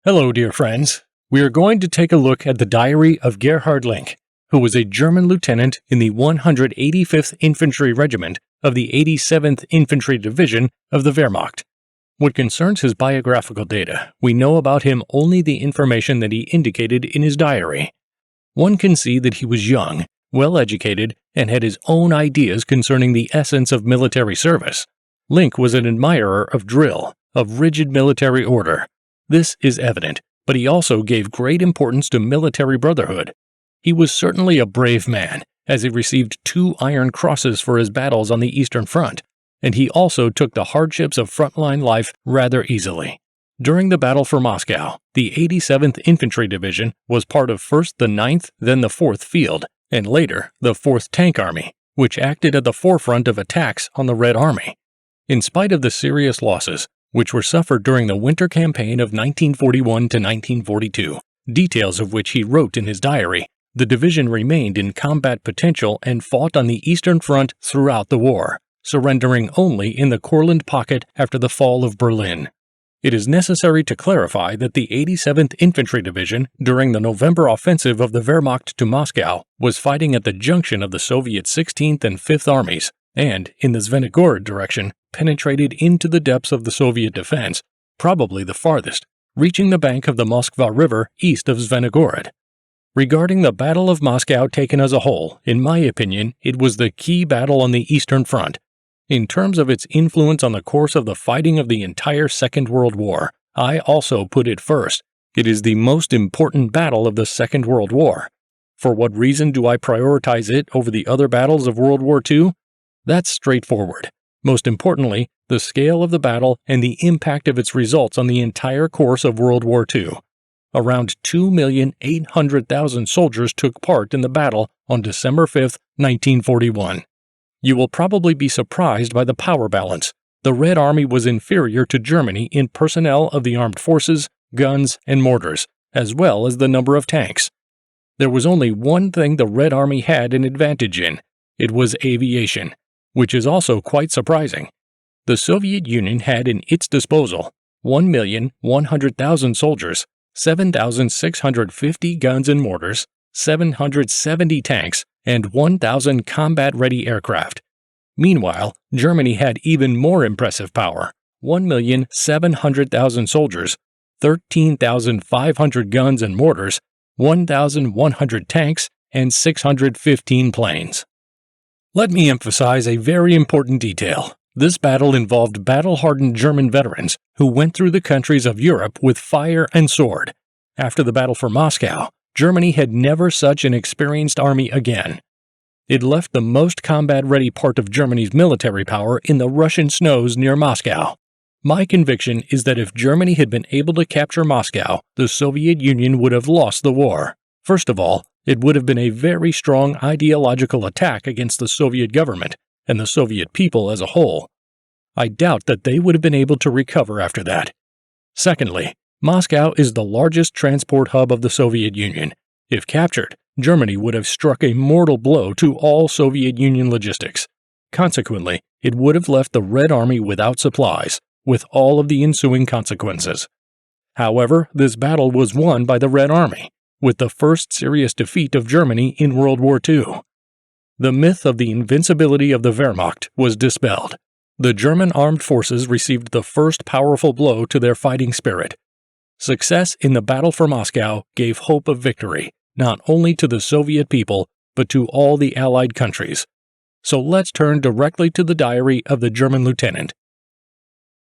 Hello, dear friends. We are going to take a look at the diary of Gerhard Link, who was a German lieutenant in the 185th Infantry Regiment of the 87th Infantry Division of the Wehrmacht. What concerns his biographical data, we know about him only the information that he indicated in his diary. One can see that he was young, well-educated, and had his own ideas concerning the essence of military service. Link was an admirer of drill, of rigid military order. This is evident, but he also gave great importance to military brotherhood. He was certainly a brave man, as he received 2 Iron Crosses for his battles on the Eastern Front, and he also took the hardships of frontline life rather easily. During the battle for Moscow, the 87th Infantry Division was part of first the 9th, then the 4th Field, and later the 4th Tank Army, which acted at the forefront of attacks on the Red Army. In spite of the serious losses, which were suffered during the winter campaign of 1941 to 1942, details of which he wrote in his diary, the division remained in combat potential and fought on the Eastern Front throughout the war, surrendering only in the Courland Pocket after the fall of Berlin. It is necessary to clarify that the 87th Infantry Division, during the November offensive of the Wehrmacht to Moscow, was fighting at the junction of the Soviet 16th and 5th Armies, and, in the Zvenigorod direction, penetrated into the depths of the Soviet defense, probably the farthest, reaching the bank of the Moskva River east of Zvenigorod. Regarding the Battle of Moscow taken as a whole, in my opinion, it was the key battle on the Eastern Front. In terms of its influence on the course of the fighting of the entire Second World War, I also put it first. It is the most important battle of the Second World War. For what reason do I prioritize it over the other battles of World War II? That's straightforward. Most importantly, the scale of the battle and the impact of its results on the entire course of World War II. Around 2,800,000 soldiers took part in the battle on December 5, 1941. You will probably be surprised by the power balance. The Red Army was inferior to Germany in personnel of the armed forces, guns, and mortars, as well as the number of tanks. There was only one thing the Red Army had an advantage in. It was aviation, which is also quite surprising. The Soviet Union had in its disposal 1,100,000 soldiers, 7,650 guns and mortars, 770 tanks, and 1,000 combat-ready aircraft. Meanwhile, Germany had even more impressive power, 1,700,000 soldiers, 13,500 guns and mortars, 1,100 tanks, and 615 planes. Let me emphasize a very important detail. This battle involved battle-hardened German veterans who went through the countries of Europe with fire and sword. After the battle for Moscow, Germany had never such an experienced army again. It left the most combat-ready part of Germany's military power in the Russian snows near Moscow. My conviction is that if Germany had been able to capture Moscow, the Soviet Union would have lost the war. First of all, it would have been a very strong ideological attack against the Soviet government and the Soviet people as a whole. I doubt that they would have been able to recover after that. Secondly, Moscow is the largest transport hub of the Soviet Union. If captured, Germany would have struck a mortal blow to all Soviet Union logistics. Consequently, it would have left the Red Army without supplies, with all of the ensuing consequences. However, this battle was won by the Red Army, with the first serious defeat of Germany in World War II. The myth of the invincibility of the Wehrmacht was dispelled. The German armed forces received the first powerful blow to their fighting spirit. Success in the battle for Moscow gave hope of victory, not only to the Soviet people, but to all the Allied countries. So let's turn directly to the diary of the German lieutenant.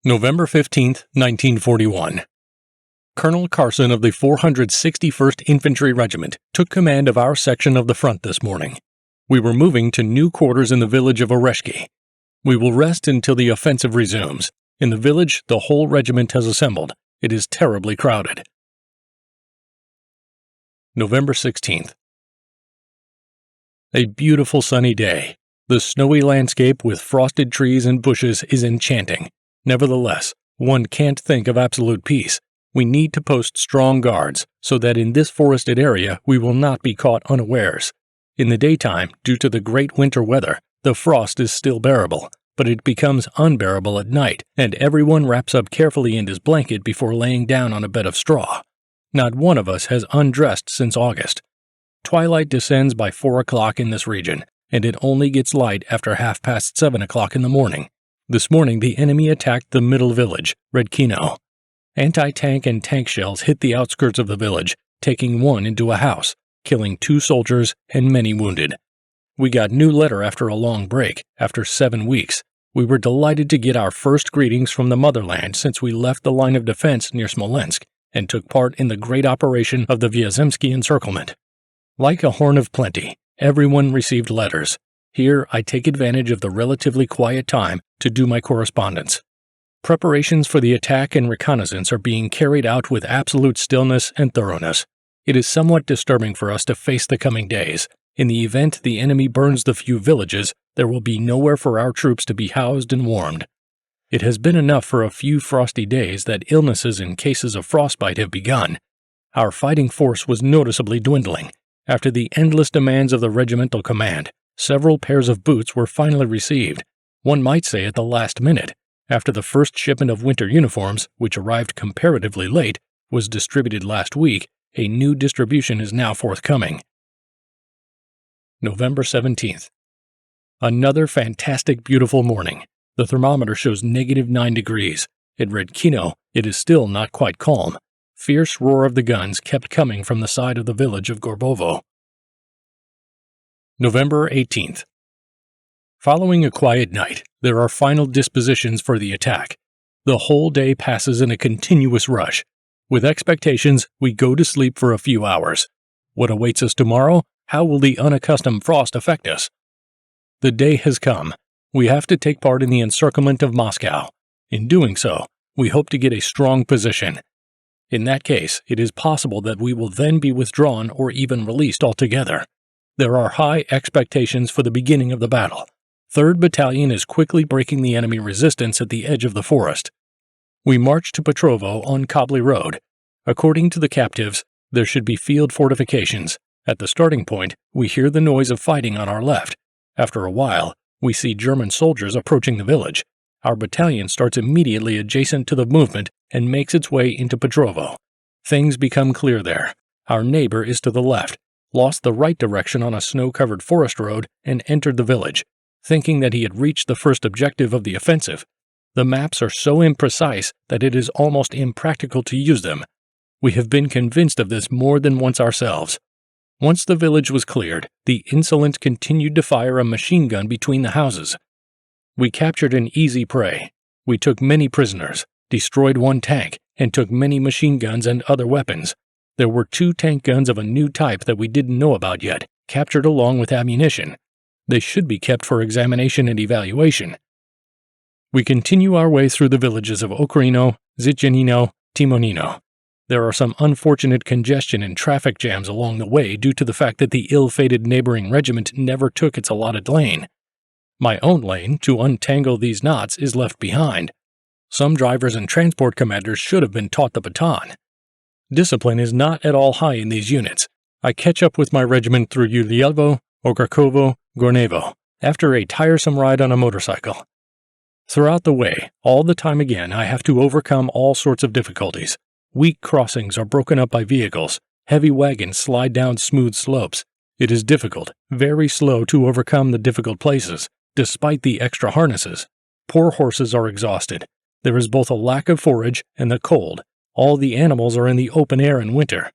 November 15, 1941. Colonel Carson of the 461st Infantry Regiment took command of our section of the front this morning. We were moving to new quarters in the village of Oreshki. We will rest until the offensive resumes. In the village, the whole regiment has assembled. It is terribly crowded. November 16th. A beautiful sunny day. The snowy landscape with frosted trees and bushes is enchanting. Nevertheless, one can't think of absolute peace. We need to post strong guards so that in this forested area we will not be caught unawares. In the daytime, due to the great winter weather, the frost is still bearable, but it becomes unbearable at night, and everyone wraps up carefully in his blanket before laying down on a bed of straw. Not one of us has undressed since August. Twilight descends by 4 o'clock in this region, and it only gets light after 7:30 in the morning. This morning, the enemy attacked the middle village, Redkino. Anti-tank and tank shells hit the outskirts of the village, taking one into a house, killing 2 soldiers and many wounded. We got new letter after a long break, after 7 weeks. We were delighted to get our first greetings from the motherland since we left the line of defense near Smolensk and took part in the great operation of the Vyazemsky encirclement. Like a horn of plenty, everyone received letters. Here, I take advantage of the relatively quiet time to do my correspondence. Preparations for the attack and reconnaissance are being carried out with absolute stillness and thoroughness. It is somewhat disturbing for us to face the coming days. In the event the enemy burns the few villages, there will be nowhere for our troops to be housed and warmed. It has been enough for a few frosty days that illnesses and cases of frostbite have begun. Our fighting force was noticeably dwindling. After the endless demands of the regimental command, several pairs of boots were finally received, one might say at the last minute. After the first shipment of winter uniforms, which arrived comparatively late, was distributed last week, a new distribution is now forthcoming. November 17th. Another fantastic, beautiful morning. The thermometer shows -9 degrees. At Redkino, it is still not quite calm. Fierce roar of the guns kept coming from the side of the village of Gorbovo. November 18th. Following a quiet night, there are final dispositions for the attack. The whole day passes in a continuous rush. With expectations, we go to sleep for a few hours. What awaits us tomorrow? How will the unaccustomed frost affect us? The day has come. We have to take part in the encirclement of Moscow. In doing so, we hope to get a strong position. In that case, it is possible that we will then be withdrawn or even released altogether. There are high expectations for the beginning of the battle. 3rd Battalion is quickly breaking the enemy resistance at the edge of the forest. We march to Petrovo on Kobly Road. According to the captives, there should be field fortifications. At the starting point, we hear the noise of fighting on our left. After a while, we see German soldiers approaching the village. Our battalion starts immediately adjacent to the movement and makes its way into Petrovo. Things become clear there. Our neighbor is to the left, lost the right direction on a snow-covered forest road, and entered the village, thinking that he had reached the first objective of the offensive. The maps are so imprecise that it is almost impractical to use them. We have been convinced of this more than once ourselves. Once the village was cleared, the insolent continued to fire a machine gun between the houses. We captured an easy prey. We took many prisoners, destroyed 1 tank, and took many machine guns and other weapons. There were 2 tank guns of a new type that we didn't know about yet, captured along with ammunition. They should be kept for examination and evaluation. We continue our way through the villages of Okrino, Zityanino, Timonino. There are some unfortunate congestion and traffic jams along the way due to the fact that the ill-fated neighboring regiment never took its allotted lane. My own lane, to untangle these knots, is left behind. Some drivers and transport commanders should have been taught the baton. Discipline is not at all high in these units. I catch up with my regiment through Yulielvo, Ogarkovo, Gornevo, after a tiresome ride on a motorcycle. Throughout the way, all the time again, I have to overcome all sorts of difficulties. Weak crossings are broken up by vehicles. Heavy wagons slide down smooth slopes. It is difficult, very slow to overcome the difficult places, despite the extra harnesses. Poor horses are exhausted. There is both a lack of forage and the cold. All the animals are in the open air in winter.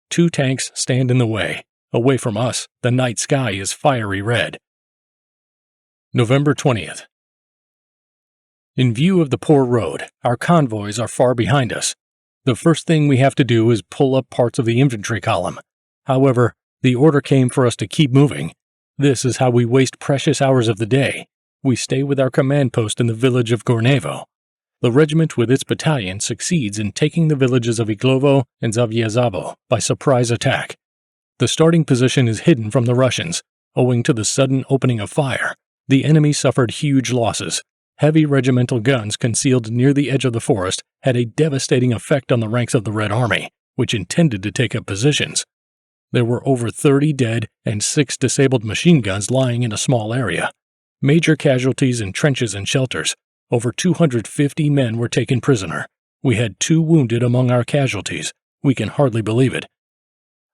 2 tanks stand in the way. Away from us, the night sky is fiery red. November 20th. In view of the poor road, our convoys are far behind us. The first thing we have to do is pull up parts of the infantry column. However, the order came for us to keep moving. This is how we waste precious hours of the day. We stay with our command post in the village of Gornevo. The regiment with its battalion succeeds in taking the villages of Iglovo and Zavyazavo by surprise attack. The starting position is hidden from the Russians. Owing to the sudden opening of fire, the enemy suffered huge losses. Heavy regimental guns concealed near the edge of the forest had a devastating effect on the ranks of the Red Army, which intended to take up positions. There were over 30 dead and 6 disabled machine guns lying in a small area. Major casualties in trenches and shelters. Over 250 men were taken prisoner. We had 2 wounded among our casualties. We can hardly believe it.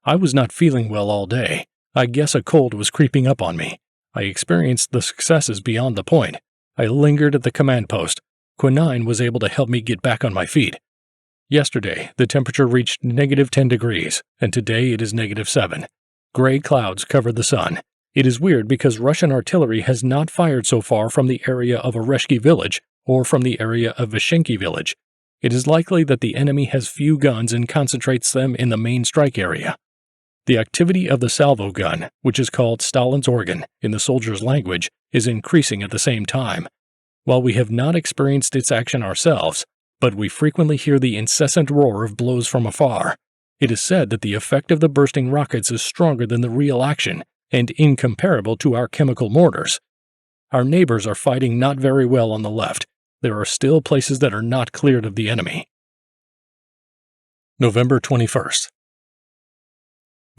I was not feeling well all day. I guess a cold was creeping up on me. I experienced the successes beyond the point. I lingered at the command post. Quinine was able to help me get back on my feet. Yesterday, the temperature reached -10 degrees, and today it is -7. Gray clouds covered the sun. It is weird because Russian artillery has not fired so far from the area of Oreshki village or from the area of Vishenki village. It is likely that the enemy has few guns and concentrates them in the main strike area. The activity of the salvo gun, which is called Stalin's organ in the soldiers' language, is increasing at the same time. While we have not experienced its action ourselves, but we frequently hear the incessant roar of blows from afar. It is said that the effect of the bursting rockets is stronger than the real action and incomparable to our chemical mortars. Our neighbors are fighting not very well on the left. There are still places that are not cleared of the enemy. November 21st.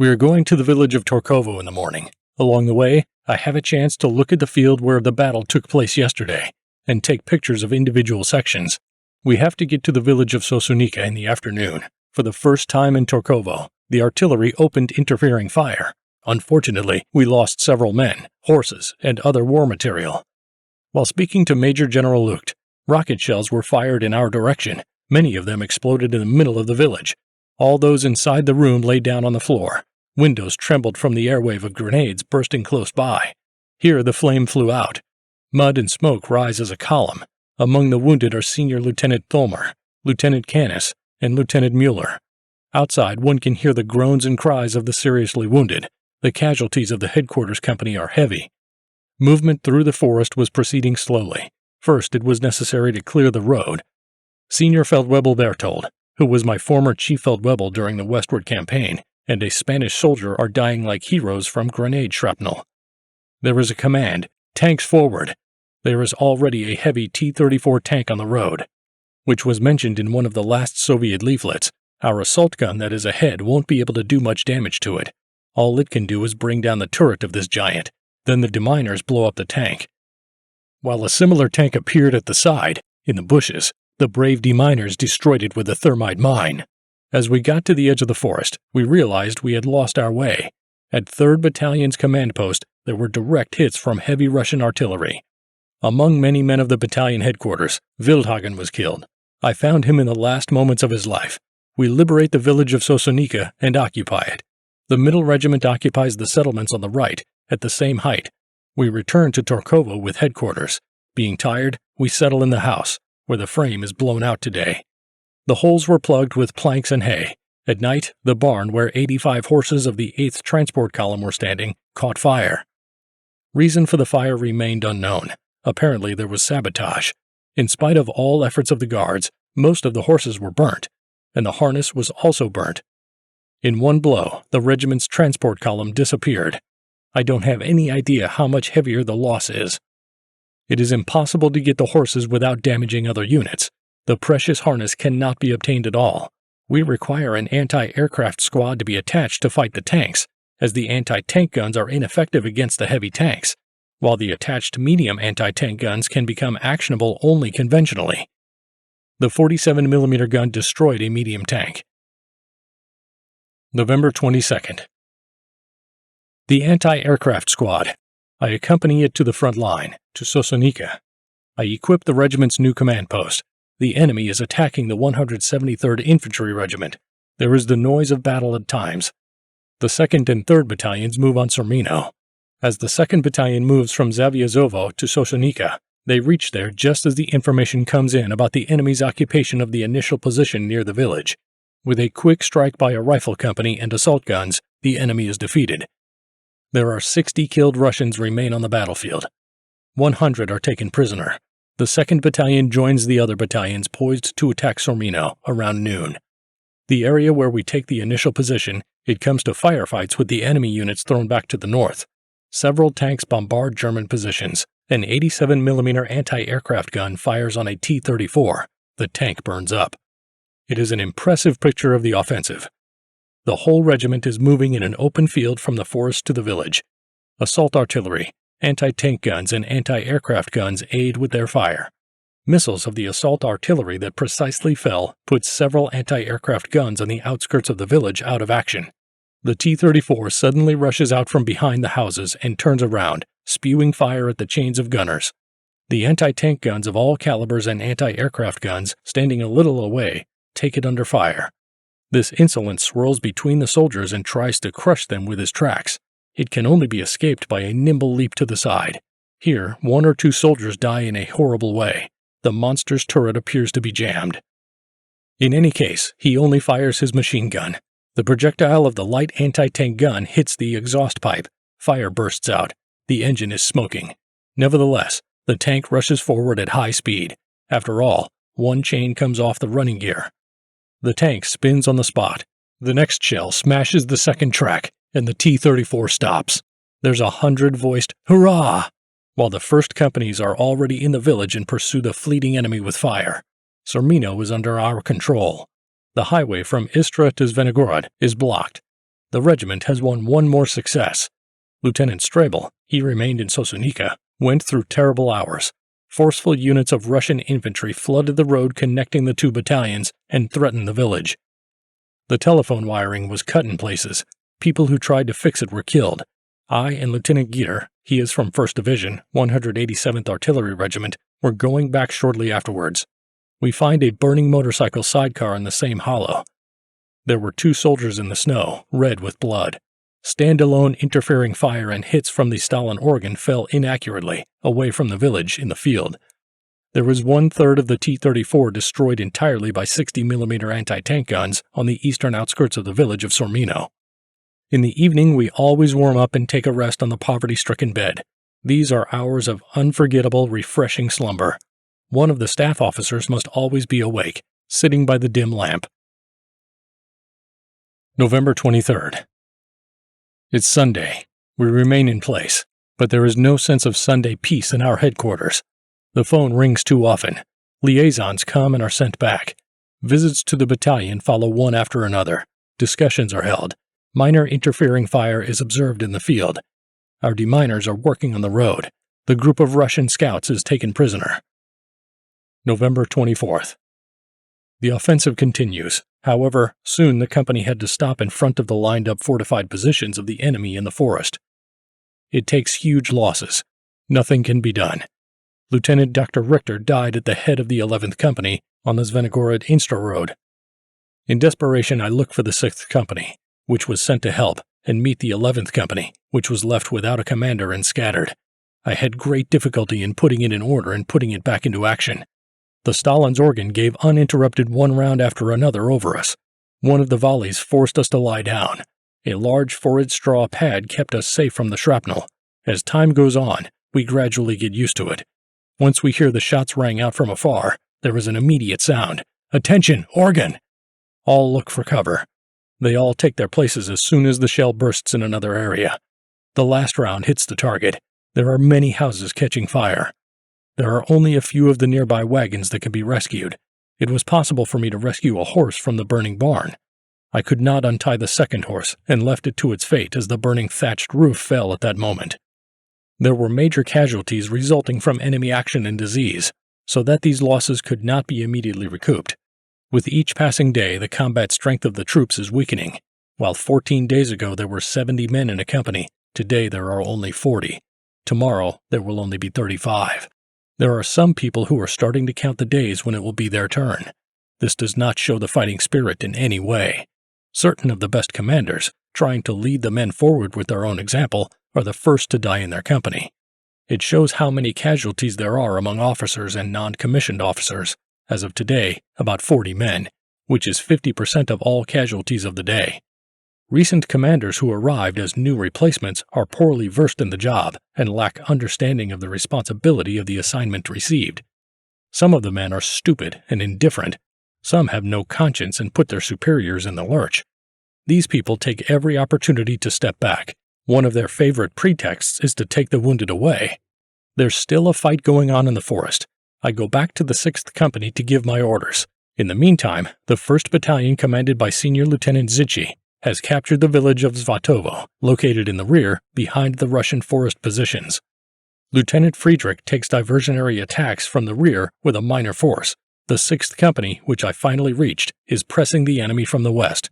We are going to the village of Torkovo in the morning. Along the way, I have a chance to look at the field where the battle took place yesterday and take pictures of individual sections. We have to get to the village of Sosunika in the afternoon. For the first time in Torkovo, the artillery opened interfering fire. Unfortunately, we lost several men, horses, and other war material. While speaking to Major General Lucht, rocket shells were fired in our direction. Many of them exploded in the middle of the village. All those inside the room lay down on the floor. Windows trembled from the airwave of grenades bursting close by. Here the flame flew out. Mud and smoke rise as a column. Among the wounded are Senior Lieutenant Thulmer, Lieutenant Canis, and Lieutenant Mueller. Outside, one can hear the groans and cries of the seriously wounded. The casualties of the headquarters company are heavy. Movement through the forest was proceeding slowly. First, it was necessary to clear the road. Senior Feldwebel Berthold, who was my former Chief Feldwebel during the westward campaign, and a Spanish soldier are dying like heroes from grenade shrapnel. There is a command, tanks forward. There is already a heavy T-34 tank on the road, which was mentioned in one of the last Soviet leaflets. Our assault gun that is ahead won't be able to do much damage to it. All it can do is bring down the turret of this giant. Then the deminers blow up the tank. While a similar tank appeared at the side, in the bushes, the brave deminers destroyed it with a thermite mine. As we got to the edge of the forest, we realized we had lost our way. At 3rd Battalion's command post, there were direct hits from heavy Russian artillery. Among many men of the battalion headquarters, Wildhagen was killed. I found him in the last moments of his life. We liberate the village of Sosunika and occupy it. The middle regiment occupies the settlements on the right, at the same height. We return to Torkovo with headquarters. Being tired, we settle in the house, where the frame is blown out today. The holes were plugged with planks and hay. At night, the barn where 85 horses of the 8th Transport Column were standing caught fire. Reason for the fire remained unknown. Apparently there was sabotage. In spite of all efforts of the guards, most of the horses were burnt, and the harness was also burnt. In one blow, the regiment's transport column disappeared. I don't have any idea how much heavier the loss is. It is impossible to get the horses without damaging other units. The precious harness cannot be obtained at all. We require an anti-aircraft squad to be attached to fight the tanks, as the anti-tank guns are ineffective against the heavy tanks, while the attached medium anti-tank guns can become actionable only conventionally. The 47mm gun destroyed a medium tank. November 22nd. The anti-aircraft squad. I accompany it to the front line, to Sosunika. I equip the regiment's new command post. The enemy is attacking the 173rd Infantry Regiment. There is the noise of battle at times. The 2nd and 3rd Battalions move on Sormino. As the 2nd Battalion moves from Zavyazovo to Sosunika, they reach there just as the information comes in about the enemy's occupation of the initial position near the village. With a quick strike by a rifle company and assault guns, the enemy is defeated. There are 60 killed Russians remain on the battlefield. 100 are taken prisoner. The 2nd Battalion joins the other battalions poised to attack Sormino around noon. The area where we take the initial position, it comes to firefights with the enemy units thrown back to the north. Several tanks bombard German positions. An 87mm anti-aircraft gun fires on a T-34. The tank burns up. It is an impressive picture of the offensive. The whole regiment is moving in an open field from the forest to the village. Assault artillery, anti-tank guns, and anti-aircraft guns aid with their fire. Missiles of the assault artillery that precisely fell put several anti-aircraft guns on the outskirts of the village out of action. The T-34 suddenly rushes out from behind the houses and turns around, spewing fire at the chains of gunners. The anti-tank guns of all calibers and anti-aircraft guns, standing a little away, take it under fire. This insolent swirls between the soldiers and tries to crush them with his tracks. It can only be escaped by a nimble leap to the side. Here, 1 or 2 soldiers die in a horrible way. The monster's turret appears to be jammed. In any case, he only fires his machine gun. The projectile of the light anti-tank gun hits the exhaust pipe. Fire bursts out. The engine is smoking. Nevertheless, the tank rushes forward at high speed. After all, one chain comes off the running gear. The tank spins on the spot. The next shell smashes the second track, and the T-34 stops. There's a 100-voiced hurrah! While the first companies are already in the village and pursue the fleeting enemy with fire. Sormino is under our control. The highway from Istra to Zvenigorod is blocked. The regiment has won one more success. Lieutenant Strabel, he remained in Sosunica, went through terrible hours. Forceful units of Russian infantry flooded the road connecting the 2 battalions and threatened the village. The telephone wiring was cut in places. People who tried to fix it were killed. I and Lieutenant Gitter, he is from 1st Division, 187th Artillery Regiment, were going back shortly afterwards. We find a burning motorcycle sidecar in the same hollow. There were 2 soldiers in the snow, red with blood. Standalone interfering fire and hits from the Stalin organ fell inaccurately, away from the village, in the field. There was 1/3 of the T-34 destroyed entirely by 60mm anti-tank guns on the eastern outskirts of the village of Sormino. In the evening, we always warm up and take a rest on the poverty-stricken bed. These are hours of unforgettable, refreshing slumber. One of the staff officers must always be awake, sitting by the dim lamp. November 23rd. It's Sunday. We remain in place, but there is no sense of Sunday peace in our headquarters. The phone rings too often. Liaisons come and are sent back. Visits to the battalion follow one after another. Discussions are held. Minor interfering fire is observed in the field. Our deminers are working on the road. The group of Russian scouts is taken prisoner. November 24th. The offensive continues. However, soon the company had to stop in front of the lined-up fortified positions of the enemy in the forest. It takes huge losses. Nothing can be done. Lieutenant Dr. Richter died at the head of the 11th Company on the Zvenigorod-Instra road. In desperation, I look for the 6th Company, which was sent to help, and meet the 11th Company, which was left without a commander and scattered. I had great difficulty in putting it in order and putting it back into action. The Stalin's organ gave uninterrupted one round after another over us. One of the volleys forced us to lie down. A large forage straw pad kept us safe from the shrapnel. As time goes on, we gradually get used to it. Once we hear the shots rang out from afar, there is an immediate sound. Attention, organ! All look for cover. They all take their places as soon as the shell bursts in another area. The last round hits the target. There are many houses catching fire. There are only a few of the nearby wagons that can be rescued. It was possible for me to rescue a horse from the burning barn. I could not untie the second horse and left it to its fate as the burning thatched roof fell at that moment. There were major casualties resulting from enemy action and disease, so that these losses could not be immediately recouped. With each passing day, the combat strength of the troops is weakening. While 14 days ago there were 70 men in a company, today there are only 40. Tomorrow there will only be 35. There are some people who are starting to count the days when it will be their turn. This does not show the fighting spirit in any way. Certain of the best commanders, trying to lead the men forward with their own example, are the first to die in their company. It shows how many casualties there are among officers and non-commissioned officers. As of today, about 40 men, which is 50% of all casualties of the day. Recent commanders who arrived as new replacements are poorly versed in the job and lack understanding of the responsibility of the assignment received. Some of the men are stupid and indifferent. Some have no conscience and put their superiors in the lurch. These people take every opportunity to step back. One of their favorite pretexts is to take the wounded away. There's still a fight going on in the forest. I go back to the 6th Company to give my orders. In the meantime, the 1st Battalion commanded by Senior Lieutenant Zichy has captured the village of Svatovo, located in the rear behind the Russian forest positions. Lieutenant Friedrich takes diversionary attacks from the rear with a minor force. The 6th Company, which I finally reached, is pressing the enemy from the west.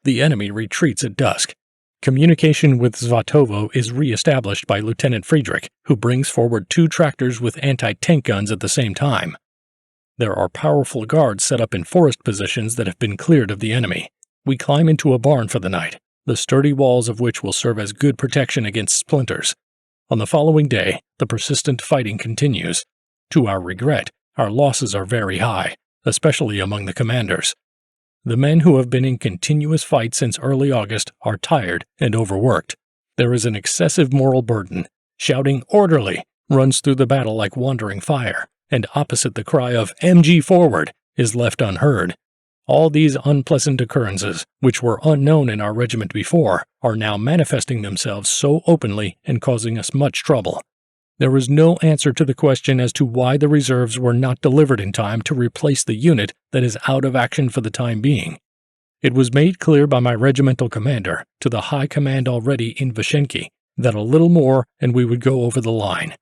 The enemy retreats at dusk. Communication with Svatovo is re-established by Lieutenant Friedrich, who brings forward 2 tractors with anti-tank guns at the same time. There are powerful guards set up in forest positions that have been cleared of the enemy. We climb into a barn for the night, the sturdy walls of which will serve as good protection against splinters. On the following day, the persistent fighting continues. To our regret, our losses are very high, especially among the commanders. The men who have been in continuous fight since early August are tired and overworked. There is an excessive moral burden. Shouting "orderly" runs through the battle like wandering fire, and opposite the cry of "MG forward" is left unheard. All these unpleasant occurrences, which were unknown in our regiment before, are now manifesting themselves so openly and causing us much trouble. There is no answer to the question as to why the reserves were not delivered in time to replace the unit that is out of action for the time being. It was made clear by my regimental commander to the high command already in Vyshenki that a little more and we would go over the line.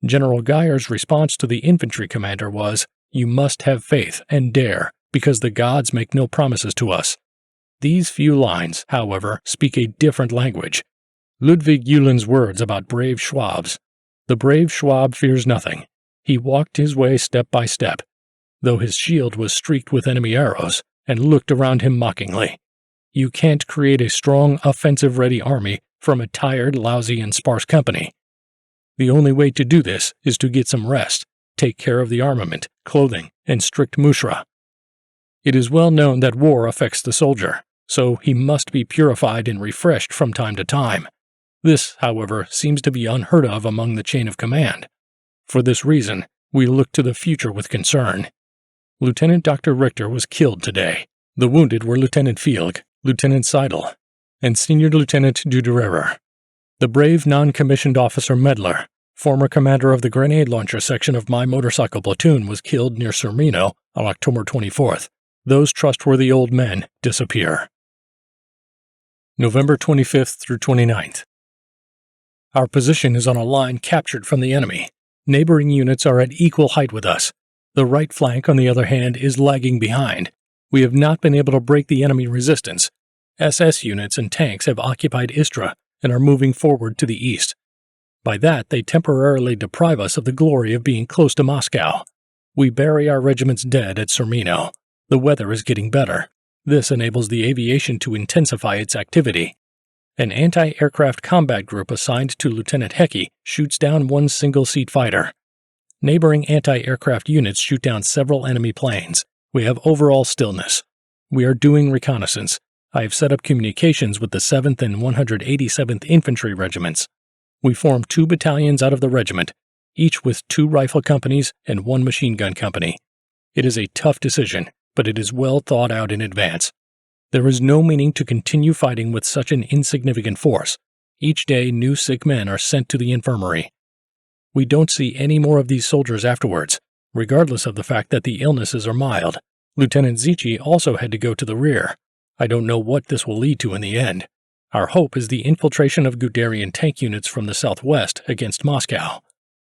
General Geyer's response to the infantry commander was, "You must have faith and dare, because the gods make no promises to us." These few lines, however, speak a different language. Ludwig Uhlen's words about brave Schwabs. The brave Schwab fears nothing. He walked his way step by step, though his shield was streaked with enemy arrows, and looked around him mockingly. You can't create a strong, offensive-ready army from a tired, lousy, and sparse company. The only way to do this is to get some rest, take care of the armament, clothing, and strict mushra. It is well known that war affects the soldier, so he must be purified and refreshed from time to time. This, however, seems to be unheard of among the chain of command. For this reason, we look to the future with concern. Lieutenant Dr. Richter was killed today. The wounded were Lieutenant Fielg, Lieutenant Seidel, and Senior Lieutenant Duderer. The brave non-commissioned officer Medler, former commander of the grenade launcher section of my motorcycle platoon, was killed near Sermino on October 24th. Those trustworthy old men disappear. November 25th through 29th. Our position is on a line captured from the enemy. Neighboring units are at equal height with us. The right flank, on the other hand, is lagging behind. We have not been able to break the enemy resistance. SS units and tanks have occupied Istra and are moving forward to the east. By that, they temporarily deprive us of the glory of being close to Moscow. We bury our regiment's dead at Sermino. The weather is getting better. This enables the aviation to intensify its activity. An anti-aircraft combat group assigned to Lieutenant Hecke shoots down one single-seat fighter. Neighboring anti-aircraft units shoot down several enemy planes. We have overall stillness. We are doing reconnaissance. I have set up communications with the 7th and 187th Infantry Regiments. We form 2 battalions out of the regiment, each with 2 rifle companies and 1 machine gun company. It is a tough decision, but it is well thought out in advance. There is no meaning to continue fighting with such an insignificant force. Each day, new sick men are sent to the infirmary. We don't see any more of these soldiers afterwards, regardless of the fact that the illnesses are mild. Lieutenant Zichy also had to go to the rear. I don't know what this will lead to in the end. Our hope is the infiltration of Guderian tank units from the southwest against Moscow.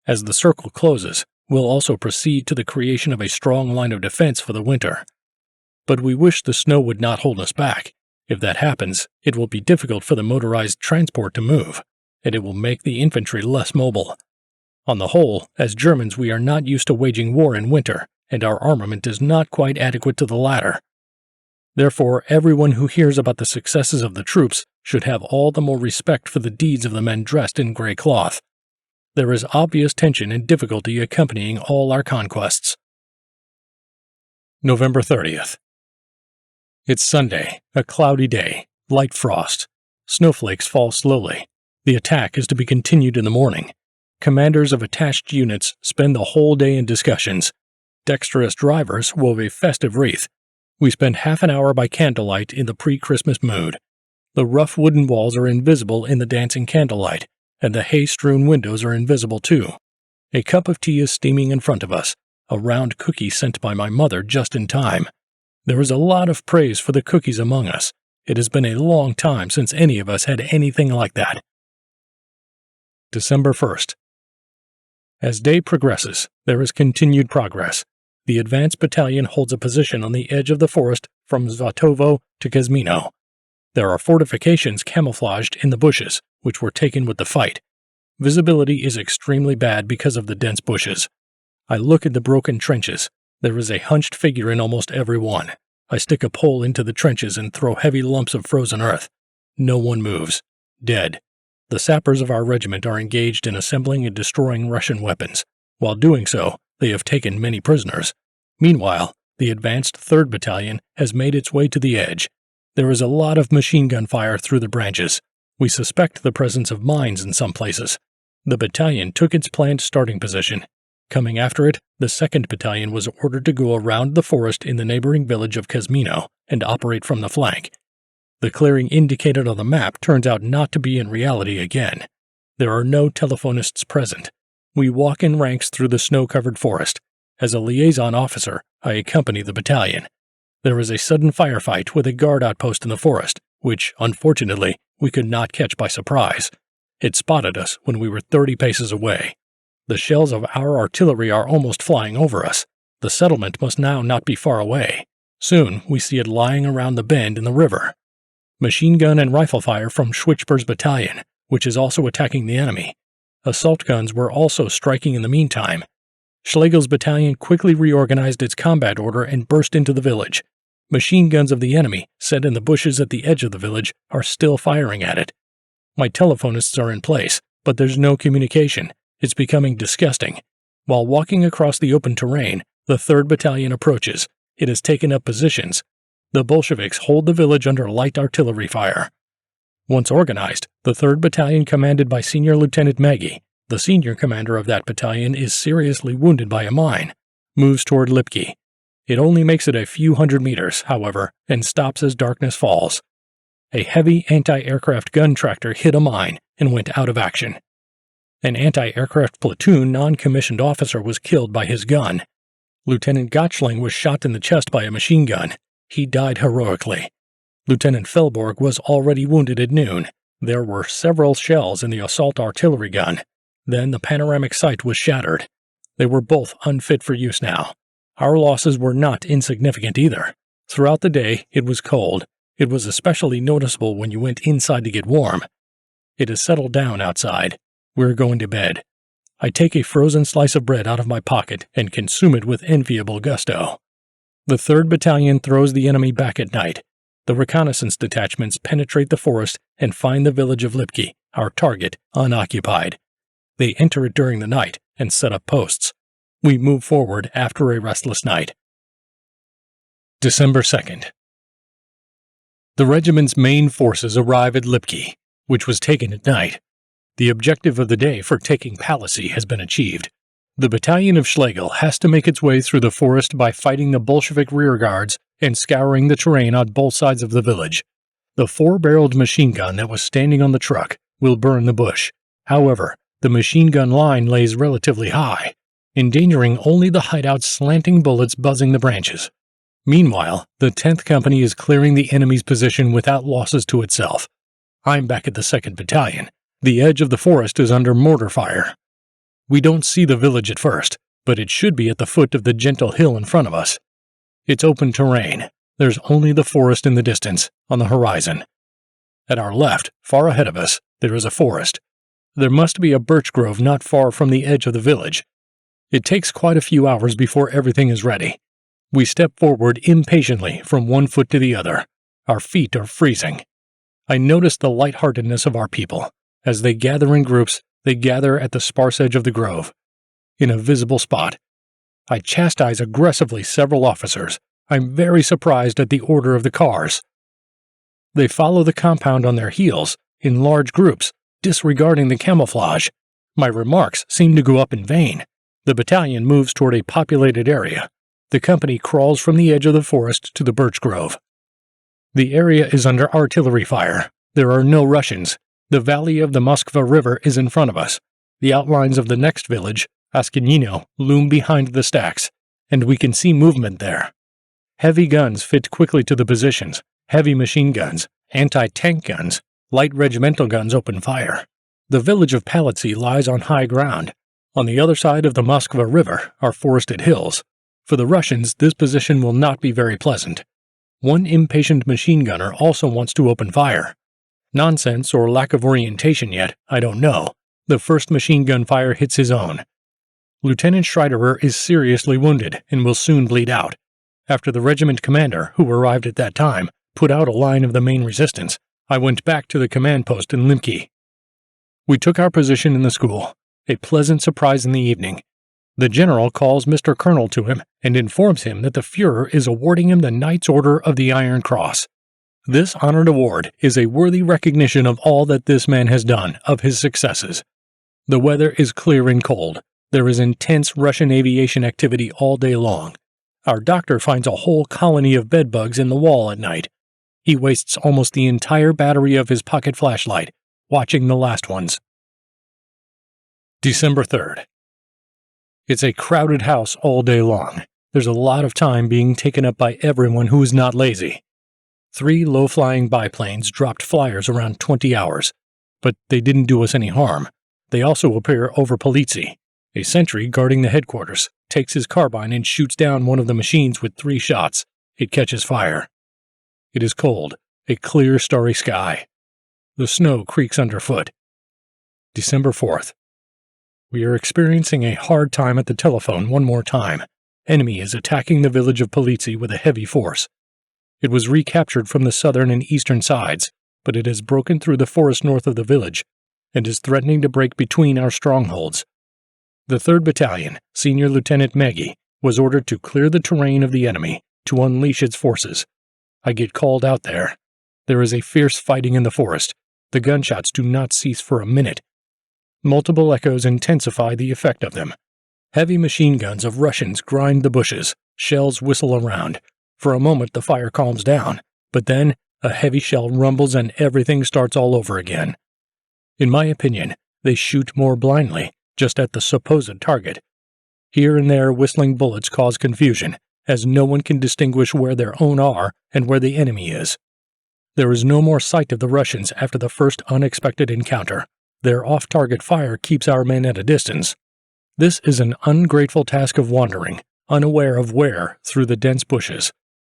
As the circle closes, we'll also proceed to the creation of a strong line of defense for the winter. But we wish the snow would not hold us back. If that happens, it will be difficult for the motorized transport to move, and it will make the infantry less mobile. On the whole, as Germans, we are not used to waging war in winter, and our armament is not quite adequate to the latter. Therefore, everyone who hears about the successes of the troops should have all the more respect for the deeds of the men dressed in gray cloth. There is obvious tension and difficulty accompanying all our conquests. November 30th. It's Sunday, a cloudy day, light frost. Snowflakes fall slowly. The attack is to be continued in the morning. Commanders of attached units spend the whole day in discussions. Dexterous drivers wove a festive wreath. We spend half an hour by candlelight in the pre-Christmas mood. The rough wooden walls are invisible in the dancing candlelight, and the hay-strewn windows are invisible too. A cup of tea is steaming in front of us, a round cookie sent by my mother just in time. There is a lot of praise for the cookies among us. It has been a long time since any of us had anything like that. December 1st. As day progresses, there is continued progress. The advanced battalion holds a position on the edge of the forest from Svatovo to Kazmino. There are fortifications camouflaged in the bushes, which were taken with the fight. Visibility is extremely bad because of the dense bushes. I look at the broken trenches. There is a hunched figure in almost every one. I stick a pole into the trenches and throw heavy lumps of frozen earth. No one moves. Dead. The sappers of our regiment are engaged in assembling and destroying Russian weapons. While doing so, they have taken many prisoners. Meanwhile, the advanced 3rd Battalion has made its way to the edge. There is a lot of machine gun fire through the branches. We suspect the presence of mines in some places. The battalion took its planned starting position. Coming after it, the 2nd Battalion was ordered to go around the forest in the neighboring village of Kazmino and operate from the flank. The clearing indicated on the map turns out not to be in reality again. There are no telephonists present. We walk in ranks through the snow-covered forest. As a liaison officer, I accompany the battalion. There is a sudden firefight with a guard outpost in the forest, which, unfortunately, we could not catch by surprise. It spotted us when we were 30 paces away. The shells of our artillery are almost flying over us. The settlement must now not be far away. Soon, we see it lying around the bend in the river. Machine gun and rifle fire from Schwitzber's battalion, which is also attacking the enemy. Assault guns were also striking in the meantime. Schlegel's battalion quickly reorganized its combat order and burst into the village. Machine guns of the enemy, set in the bushes at the edge of the village, are still firing at it. My telephonists are in place, but there's no communication. It's becoming disgusting. While walking across the open terrain, the 3rd Battalion approaches. It has taken up positions. The Bolsheviks hold the village under light artillery fire. Once organized, the 3rd Battalion commanded by Senior Lieutenant Maggie, the senior commander of that battalion is seriously wounded by a mine, moves toward Lipki. It only makes it a few hundred meters, however, and stops as darkness falls. A heavy anti-aircraft gun tractor hit a mine and went out of action. An anti-aircraft platoon non-commissioned officer was killed by his gun. Lieutenant Gottschling was shot in the chest by a machine gun. He died heroically. Lieutenant Felborg was already wounded at noon. There were several shells in the assault artillery gun. Then the panoramic sight was shattered. They were both unfit for use now. Our losses were not insignificant either. Throughout the day, it was cold. It was especially noticeable when you went inside to get warm. It has settled down outside. We're going to bed. I take a frozen slice of bread out of my pocket and consume it with enviable gusto. The 3rd Battalion throws the enemy back at night. The reconnaissance detachments penetrate the forest and find the village of Lipki, our target, unoccupied. They enter it during the night and set up posts. We move forward after a restless night. December 2nd. The regiment's main forces arrive at Lipki, which was taken at night. The objective of the day for taking Palacy has been achieved. The battalion of Schlegel has to make its way through the forest by fighting the Bolshevik rearguards and scouring the terrain on both sides of the village. The 4-barreled machine gun that was standing on the truck will burn the bush. However, the machine gun line lays relatively high, endangering only the hideout's slanting bullets buzzing the branches. Meanwhile, the 10th Company is clearing the enemy's position without losses to itself. I'm back at the 2nd Battalion. The edge of the forest is under mortar fire. We don't see the village at first, but it should be at the foot of the gentle hill in front of us. It's open terrain. There's only the forest in the distance, on the horizon. At our left, far ahead of us, there is a forest. There must be a birch grove not far from the edge of the village. It takes quite a few hours before everything is ready. We step forward impatiently from one foot to the other. Our feet are freezing. I notice the lightheartedness of our people. As they gather in groups, they gather at the sparse edge of the grove, in a visible spot. I chastise aggressively several officers. I'm very surprised at the order of the cars. They follow the compound on their heels, in large groups, disregarding the camouflage. My remarks seem to go up in vain. The battalion moves toward a populated area. The company crawls from the edge of the forest to the birch grove. The area is under artillery fire. There are no Russians. The valley of the Moskva River is in front of us. The outlines of the next village, Askanino, loom behind the stacks, and we can see movement there. Heavy guns fit quickly to the positions. Heavy machine guns, anti-tank guns, light regimental guns open fire. The village of Palacy lies on high ground. On the other side of the Moskva River are forested hills. For the Russians, this position will not be very pleasant. One impatient machine gunner also wants to open fire. Nonsense or lack of orientation yet, I don't know. The first machine gun fire hits his own. Lieutenant Schreiderer is seriously wounded and will soon bleed out. After the regiment commander, who arrived at that time, put out a line of the main resistance, I went back to the command post in Limki. We took our position in the school. A pleasant surprise in the evening. The general calls Mr. Colonel to him and informs him that the Fuhrer is awarding him the Knight's Order of the Iron Cross. This honored award is a worthy recognition of all that this man has done, of his successes. The weather is clear and cold. There is intense Russian aviation activity all day long. Our doctor finds a whole colony of bedbugs in the wall at night. He wastes almost the entire battery of his pocket flashlight, watching the last ones. December 3rd. It's a crowded house all day long. There's a lot of time being taken up by everyone who is not lazy. 3 low-flying biplanes dropped flyers around 20 hours, but they didn't do us any harm. They also appear over Politsy. A sentry guarding the headquarters takes his carbine and shoots down one of the machines with 3 shots. It catches fire. It is cold, a clear, starry sky. The snow creaks underfoot. December 4th. We are experiencing a hard time at the telephone one more time. Enemy is attacking the village of Politsy with a heavy force. It was recaptured from the southern and eastern sides, but it has broken through the forest north of the village and is threatening to break between our strongholds. The 3rd Battalion, Senior Lieutenant Maggie, was ordered to clear the terrain of the enemy to unleash its forces. I get called out there. There is a fierce fighting in the forest. The gunshots do not cease for a minute. Multiple echoes intensify the effect of them. Heavy machine guns of Russians grind the bushes. Shells whistle around. For a moment the fire calms down, but then a heavy shell rumbles and everything starts all over again. In my opinion, they shoot more blindly, just at the supposed target. Here and there whistling bullets cause confusion, as no one can distinguish where their own are and where the enemy is. There is no more sight of the Russians after the first unexpected encounter. Their off-target fire keeps our men at a distance. This is an ungrateful task of wandering, unaware of where, through the dense bushes.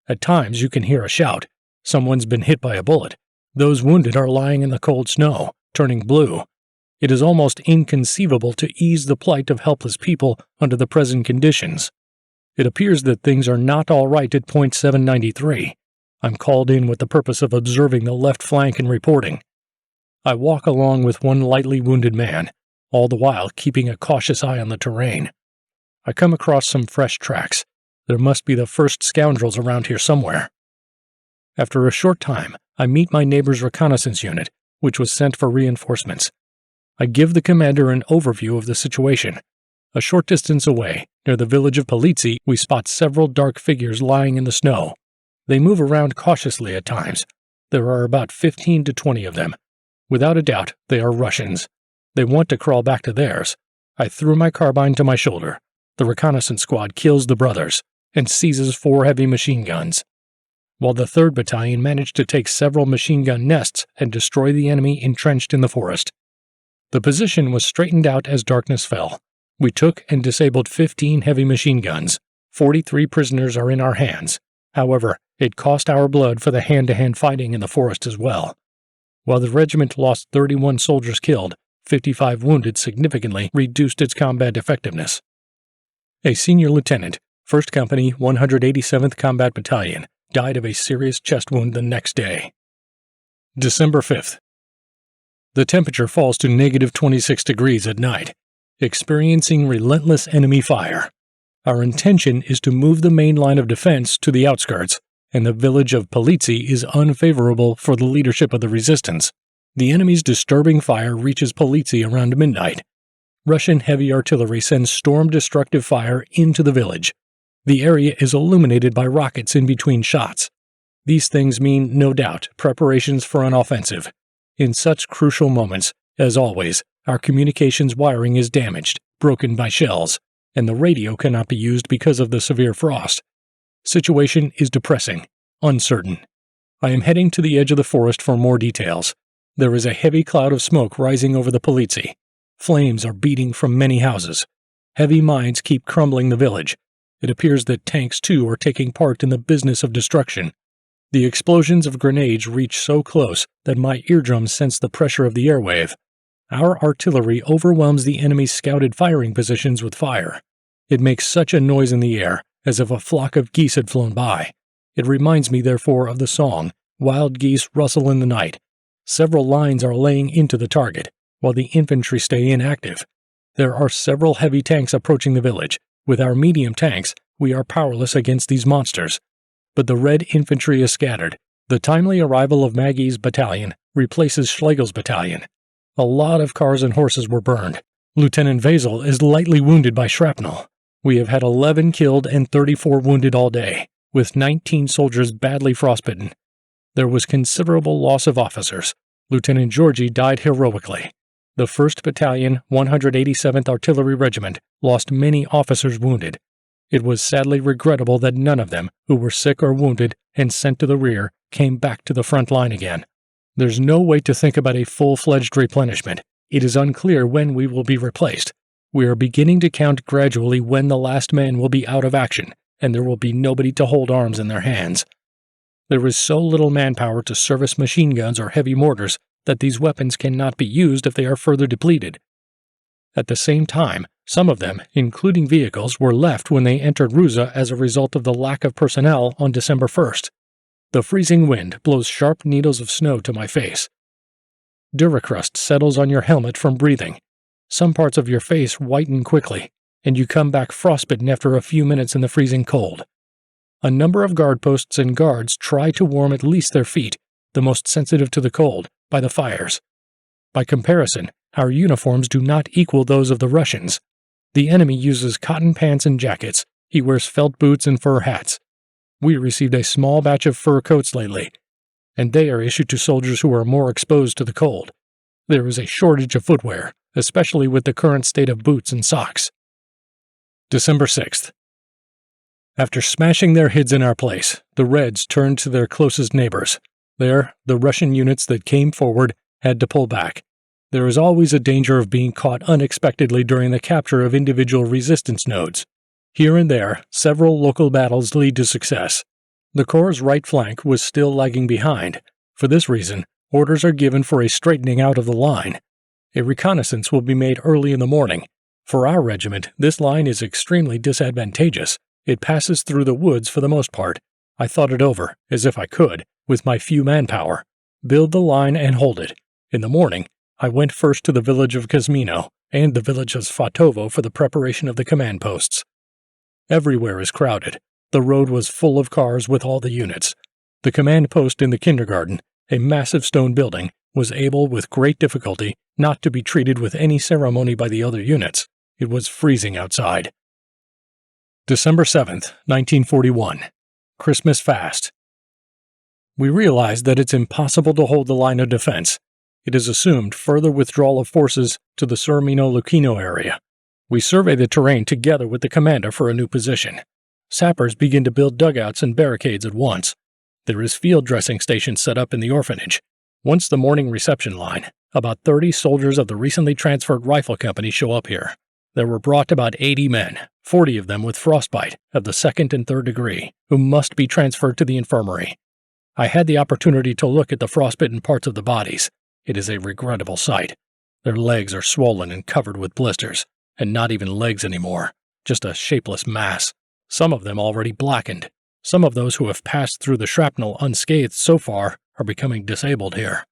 At times you can hear a shout. Someone's been hit by a bullet. Those wounded are lying in the cold snow, turning blue. It is almost inconceivable to ease the plight of helpless people under the present conditions. It appears that things are not all right at point 793. I'm called in with the purpose of observing the left flank and reporting. I walk along with one lightly wounded man, all the while keeping a cautious eye on the terrain. I come across some fresh tracks. There must be the first scoundrels around here somewhere. After a short time, I meet my neighbor's reconnaissance unit, which was sent for reinforcements. I give the commander an overview of the situation. A short distance away, near the village of Politsy, we spot several dark figures lying in the snow. They move around cautiously at times. There are about 15 to 20 of them. Without a doubt, they are Russians. They want to crawl back to theirs. I threw my carbine to my shoulder. The reconnaissance squad kills the brothers and seizes 4 heavy machine guns, while the 3rd Battalion managed to take several machine gun nests and destroy the enemy entrenched in the forest. The position was straightened out as darkness fell. We took and disabled 15 heavy machine guns. 43 prisoners are in our hands. However, it cost our blood for the hand-to-hand fighting in the forest as well. While the regiment lost 31 soldiers killed, 55 wounded significantly reduced its combat effectiveness. A senior lieutenant, 1st Company, 187th Combat Battalion, died of a serious chest wound the next day. December 5th. The temperature falls to negative 26 degrees at night, experiencing relentless enemy fire. Our intention is to move the main line of defense to the outskirts, and the village of Politsy is unfavorable for the leadership of the resistance. The enemy's disturbing fire reaches Politsy around midnight. Russian heavy artillery sends storm-destructive fire into the village. The area is illuminated by rockets in between shots. These things mean, no doubt, preparations for an offensive. In such crucial moments, as always, our communications wiring is damaged, broken by shells, and the radio cannot be used because of the severe frost. Situation is depressing, uncertain. I am heading to the edge of the forest for more details. There is a heavy cloud of smoke rising over the Politsy. Flames are beating from many houses. Heavy mines keep crumbling the village. It appears that tanks, too, are taking part in the business of destruction. The explosions of grenades reach so close that my eardrums sense the pressure of the airwave. Our artillery overwhelms the enemy's scouted firing positions with fire. It makes such a noise in the air, as if a flock of geese had flown by. It reminds me, therefore, of the song, "Wild Geese Rustle in the Night." Several lines are laying into the target, while the infantry stay inactive. There are several heavy tanks approaching the village. With our medium tanks, we are powerless against these monsters. But the Red infantry is scattered. The timely arrival of Maggie's battalion replaces Schlegel's battalion. A lot of cars and horses were burned. Lieutenant Vazel is lightly wounded by shrapnel. We have had 11 killed and 34 wounded all day, with 19 soldiers badly frostbitten. There was considerable loss of officers. Lieutenant Georgi died heroically. The 1st Battalion, 187th Artillery Regiment, lost many officers wounded. It was sadly regrettable that none of them, who were sick or wounded and sent to the rear, came back to the front line again. There's no way to think about a full-fledged replenishment. It is unclear when we will be replaced. We are beginning to count gradually when the last man will be out of action, and there will be nobody to hold arms in their hands. There is so little manpower to service machine guns or heavy mortars that these weapons cannot be used if they are further depleted. At the same time, some of them, including vehicles, were left when they entered Ruza as a result of the lack of personnel on December 1st. The freezing wind blows sharp needles of snow to my face. Duracrust settles on your helmet from breathing. Some parts of your face whiten quickly, and you come back frostbitten after a few minutes in the freezing cold. A number of guard posts and guards try to warm at least their feet, the most sensitive to the cold, by the fires. By comparison, our uniforms do not equal those of the Russians. The enemy uses cotton pants and jackets. He wears felt boots and fur hats. We received a small batch of fur coats lately, and they are issued to soldiers who are more exposed to the cold. There is a shortage of footwear, especially with the current state of boots and socks. December 6th. After smashing their heads in our place, the Reds turned to their closest neighbors. There, the Russian units that came forward had to pull back. There is always a danger of being caught unexpectedly during the capture of individual resistance nodes. Here and there, several local battles lead to success. The Corps' right flank was still lagging behind. For this reason, orders are given for a straightening out of the line. A reconnaissance will be made early in the morning. For our regiment, this line is extremely disadvantageous. It passes through the woods for the most part. I thought it over, as if I could, with my few manpower. Build the line and hold it. In the morning, I went first to the village of Kazmino and the village of Svatovo for the preparation of the command posts. Everywhere is crowded. The road was full of cars with all the units. The command post in the kindergarten, a massive stone building, was able with great difficulty not to be treated with any ceremony by the other units. It was freezing outside. December 7th, 1941. Christmas Fast. We realize that it's impossible to hold the line of defense. It is assumed further withdrawal of forces to the Surmino-Lucchino area. We survey the terrain together with the commander for a new position. Sappers begin to build dugouts and barricades at once. There is field dressing stations set up in the orphanage. Once the morning reception line, about 30 soldiers of the recently transferred rifle company show up here. There were brought about 80 men, 40 of them with frostbite of the 2nd and 3rd degree, who must be transferred to the infirmary. I had the opportunity to look at the frostbitten parts of the bodies. It is a regrettable sight. Their legs are swollen and covered with blisters, and not even legs anymore, just a shapeless mass. Some of them already blackened. Some of those who have passed through the shrapnel unscathed so far are becoming disabled here.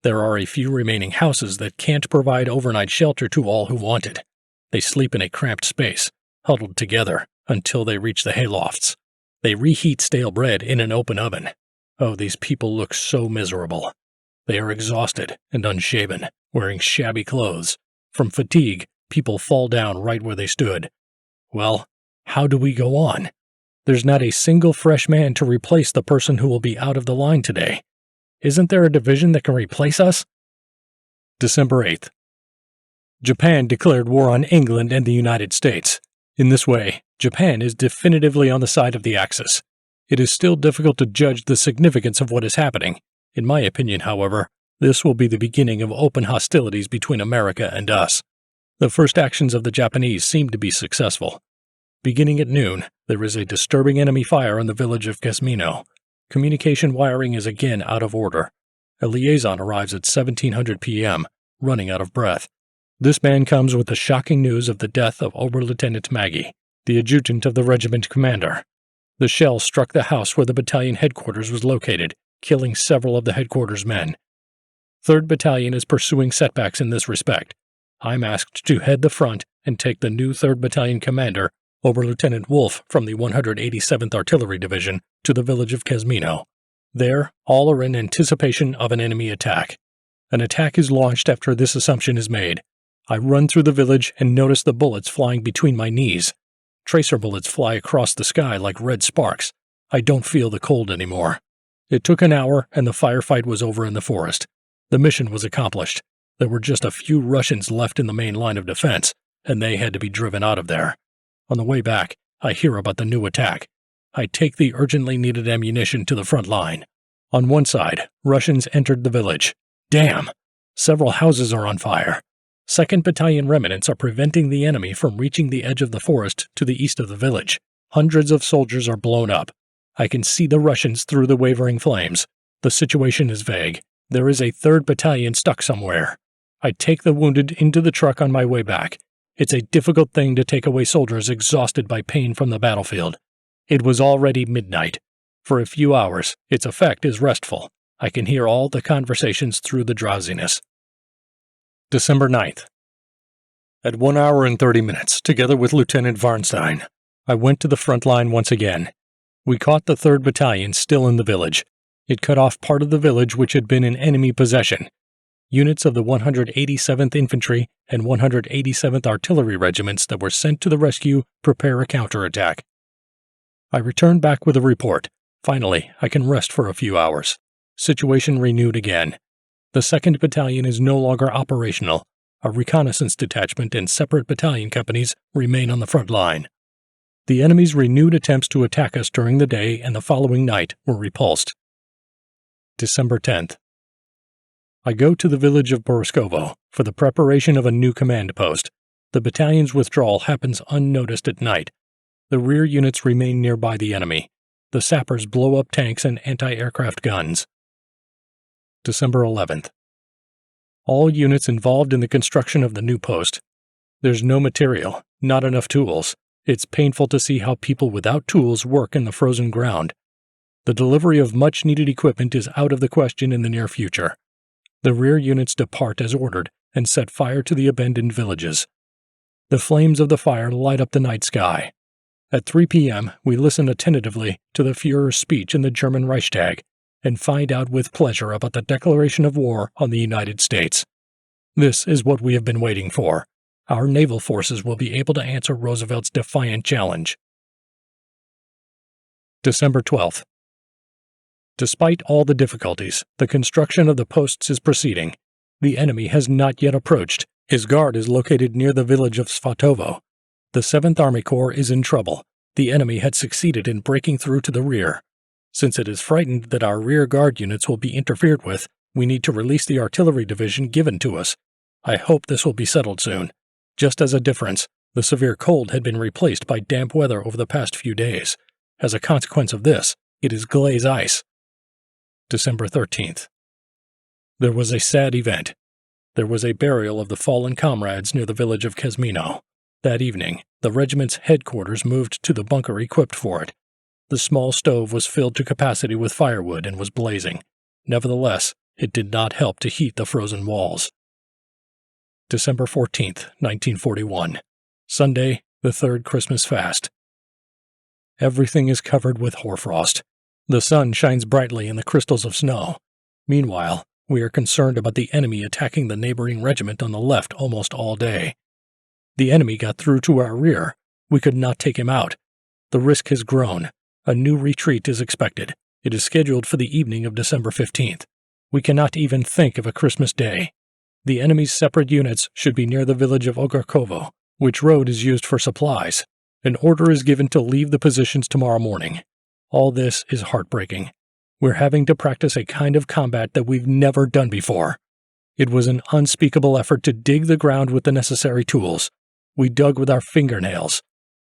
There are a few remaining houses that can't provide overnight shelter to all who want it. They sleep in a cramped space, huddled together, until they reach the haylofts. They reheat stale bread in an open oven. Oh, these people look so miserable. They are exhausted and unshaven, wearing shabby clothes. From fatigue, people fall down right where they stood. Well, how do we go on? There's not a single fresh man to replace the person who will be out of the line today. Isn't there a division that can replace us? December 8th. Japan declared war on England and the United States. In this way, Japan is definitively on the side of the Axis. It is still difficult to judge the significance of what is happening. In my opinion, however, this will be the beginning of open hostilities between America and us. The first actions of the Japanese seem to be successful. Beginning at noon, there is a disturbing enemy fire on the village of Kesmino. Communication wiring is again out of order. A liaison arrives at 1700 p.m., running out of breath. This man comes with the shocking news of the death of Oberlieutenant Maggie, the adjutant of the regiment commander. The shell struck the house where the battalion headquarters was located, killing several of the headquarters men. 3rd Battalion is pursuing setbacks in this respect. I'm asked to head the front and take the new 3rd Battalion commander, Oberlieutenant Wolf from the 187th Artillery Division, to the village of Kesmino. There, all are in anticipation of an enemy attack. An attack is launched after this assumption is made. I run through the village and notice the bullets flying between my knees. Tracer bullets fly across the sky like red sparks. I don't feel the cold anymore. It took an hour and the firefight was over in the forest. The mission was accomplished. There were just a few Russians left in the main line of defense, and they had to be driven out of there. On the way back, I hear about the new attack. I take the urgently needed ammunition to the front line. On one side, Russians entered the village. Damn! Several houses are on fire. 2nd Battalion remnants are preventing the enemy from reaching the edge of the forest to the east of the village. Hundreds of soldiers are blown up. I can see the Russians through the wavering flames. The situation is vague. There is a 3rd Battalion stuck somewhere. I take the wounded into the truck on my way back. It's a difficult thing to take away soldiers exhausted by pain from the battlefield. It was already midnight. For a few hours, its effect is restful. I can hear all the conversations through the drowsiness. December 9th. At 1 hour and 30 minutes, together with Lieutenant Varnstein, I went to the front line once again. We caught the 3rd Battalion still in the village. It cut off part of the village which had been in enemy possession. Units of the 187th Infantry and 187th Artillery Regiments that were sent to the rescue prepare a counterattack. I returned back with a report. Finally, I can rest for a few hours. Situation renewed again. The 2nd Battalion is no longer operational. A reconnaissance detachment and separate battalion companies remain on the front line. The enemy's renewed attempts to attack us during the day and the following night were repulsed. December 10th. I go to the village of Boriskovo for the preparation of a new command post. The battalion's withdrawal happens unnoticed at night. The rear units remain nearby the enemy. The sappers blow up tanks and anti-aircraft guns. December 11th. All units involved in the construction of the new post. There's no material, not enough tools. It's painful to see how people without tools work in the frozen ground. The delivery of much-needed equipment is out of the question in the near future. The rear units depart as ordered and set fire to the abandoned villages. The flames of the fire light up the night sky. At 3 p.m., we listen attentively to the Führer's speech in the German Reichstag and find out with pleasure about the declaration of war on the United States. This is what we have been waiting for. Our naval forces will be able to answer Roosevelt's defiant challenge. December 12th. Despite all the difficulties, the construction of the posts is proceeding. The enemy has not yet approached. His guard is located near the village of Svatovo. The 7th Army Corps is in trouble. The enemy had succeeded in breaking through to the rear. Since it is frightened that our rear guard units will be interfered with, we need to release the artillery division given to us. I hope this will be settled soon. Just as a difference, the severe cold had been replaced by damp weather over the past few days. As a consequence of this, it is glaze ice. December 13th. There was a sad event. There was a burial of the fallen comrades near the village of Kesmino. That evening, the regiment's headquarters moved to the bunker equipped for it. The small stove was filled to capacity with firewood and was blazing. Nevertheless, it did not help to heat the frozen walls. December 14th, 1941. Sunday, the 3rd Christmas fast. Everything is covered with hoarfrost. The sun shines brightly in the crystals of snow. Meanwhile, we are concerned about the enemy attacking the neighboring regiment on the left almost all day. The enemy got through to our rear. We could not take him out. The risk has grown. A new retreat is expected. It is scheduled for the evening of December 15th. We cannot even think of a Christmas day. The enemy's separate units should be near the village of Ogarkovo, which road is used for supplies. An order is given to leave the positions tomorrow morning. All this is heartbreaking. We're having to practice a kind of combat that we've never done before. It was an unspeakable effort to dig the ground with the necessary tools. We dug with our fingernails.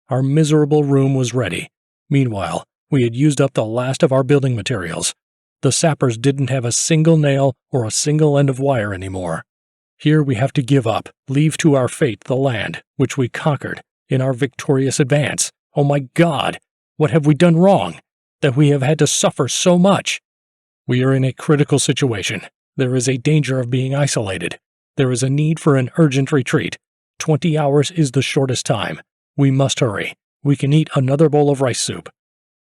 Our miserable room was ready. Meanwhile, we had used up the last of our building materials. The sappers didn't have a single nail or a single end of wire anymore. Here we have to give up, leave to our fate the land, which we conquered, in our victorious advance. Oh my God! What have we done wrong, that we have had to suffer so much? We are in a critical situation. There is a danger of being isolated. There is a need for an urgent retreat. 20 hours is the shortest time. We must hurry. We can eat another bowl of rice soup.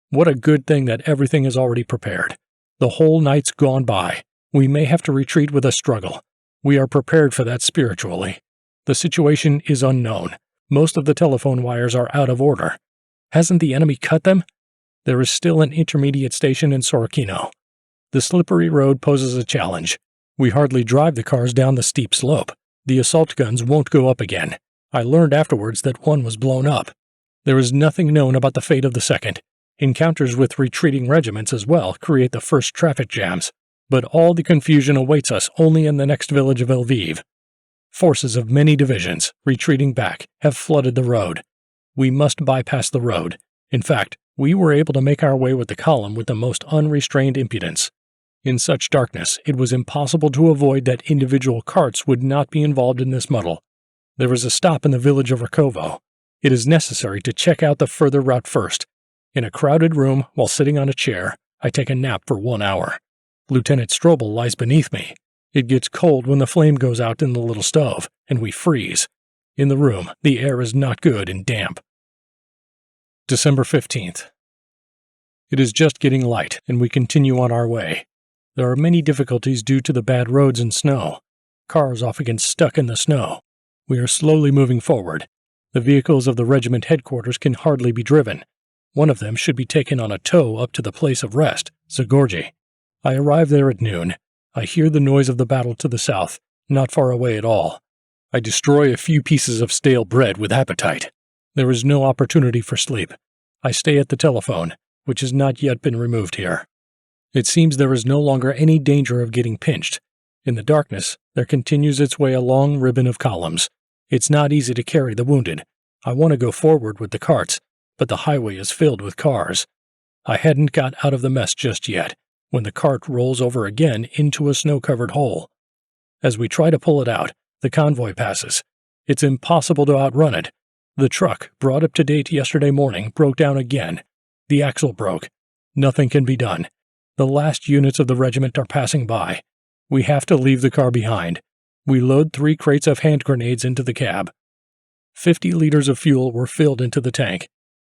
What a good thing that everything is already prepared. The whole night's gone by. We may have to retreat with a struggle. We are prepared for that spiritually. The situation is unknown. Most of the telephone wires are out of order. Hasn't the enemy cut them? There is still an intermediate station in Sorokino. The slippery road poses a challenge. We hardly drive the cars down the steep slope. The assault guns won't go up again. I learned afterwards that one was blown up. There is nothing known about the fate of the second. Encounters with retreating regiments as well create the first traffic jams, but all the confusion awaits us only in the next village of Lviv. Forces of many divisions, retreating back, have flooded the road. We must bypass the road. In fact, we were able to make our way with the column with the most unrestrained impudence. In such darkness, it was impossible to avoid that individual carts would not be involved in this muddle. There is a stop in the village of Rakovo. It is necessary to check out the further route first. In a crowded room, while sitting on a chair, I take a nap for 1 hour. Lieutenant Strobel lies beneath me. It gets cold when the flame goes out in the little stove, and we freeze. In the room, the air is not good and damp. December 15th. It is just getting light, and we continue on our way. There are many difficulties due to the bad roads and snow. Cars often get stuck in the snow. We are slowly moving forward. The vehicles of the regiment headquarters can hardly be driven. One of them should be taken on a tow up to the place of rest, Zagorji. I arrive there at noon. I hear the noise of the battle to the south, not far away at all. I destroy a few pieces of stale bread with appetite. There is no opportunity for sleep. I stay at the telephone, which has not yet been removed here. It seems there is no longer any danger of getting pinched. In the darkness, there continues its way a long ribbon of columns. It's not easy to carry the wounded. I want to go forward with the carts, but the highway is filled with cars. I hadn't got out of the mess just yet, when the cart rolls over again into a snow-covered hole. As we try to pull it out, the convoy passes. It's impossible to outrun it. The truck, brought up to date yesterday morning, broke down again. The axle broke. Nothing can be done. The last units of the regiment are passing by. We have to leave the car behind. We load 3 crates of hand grenades into the cab. 50 liters of fuel were filled into the tank.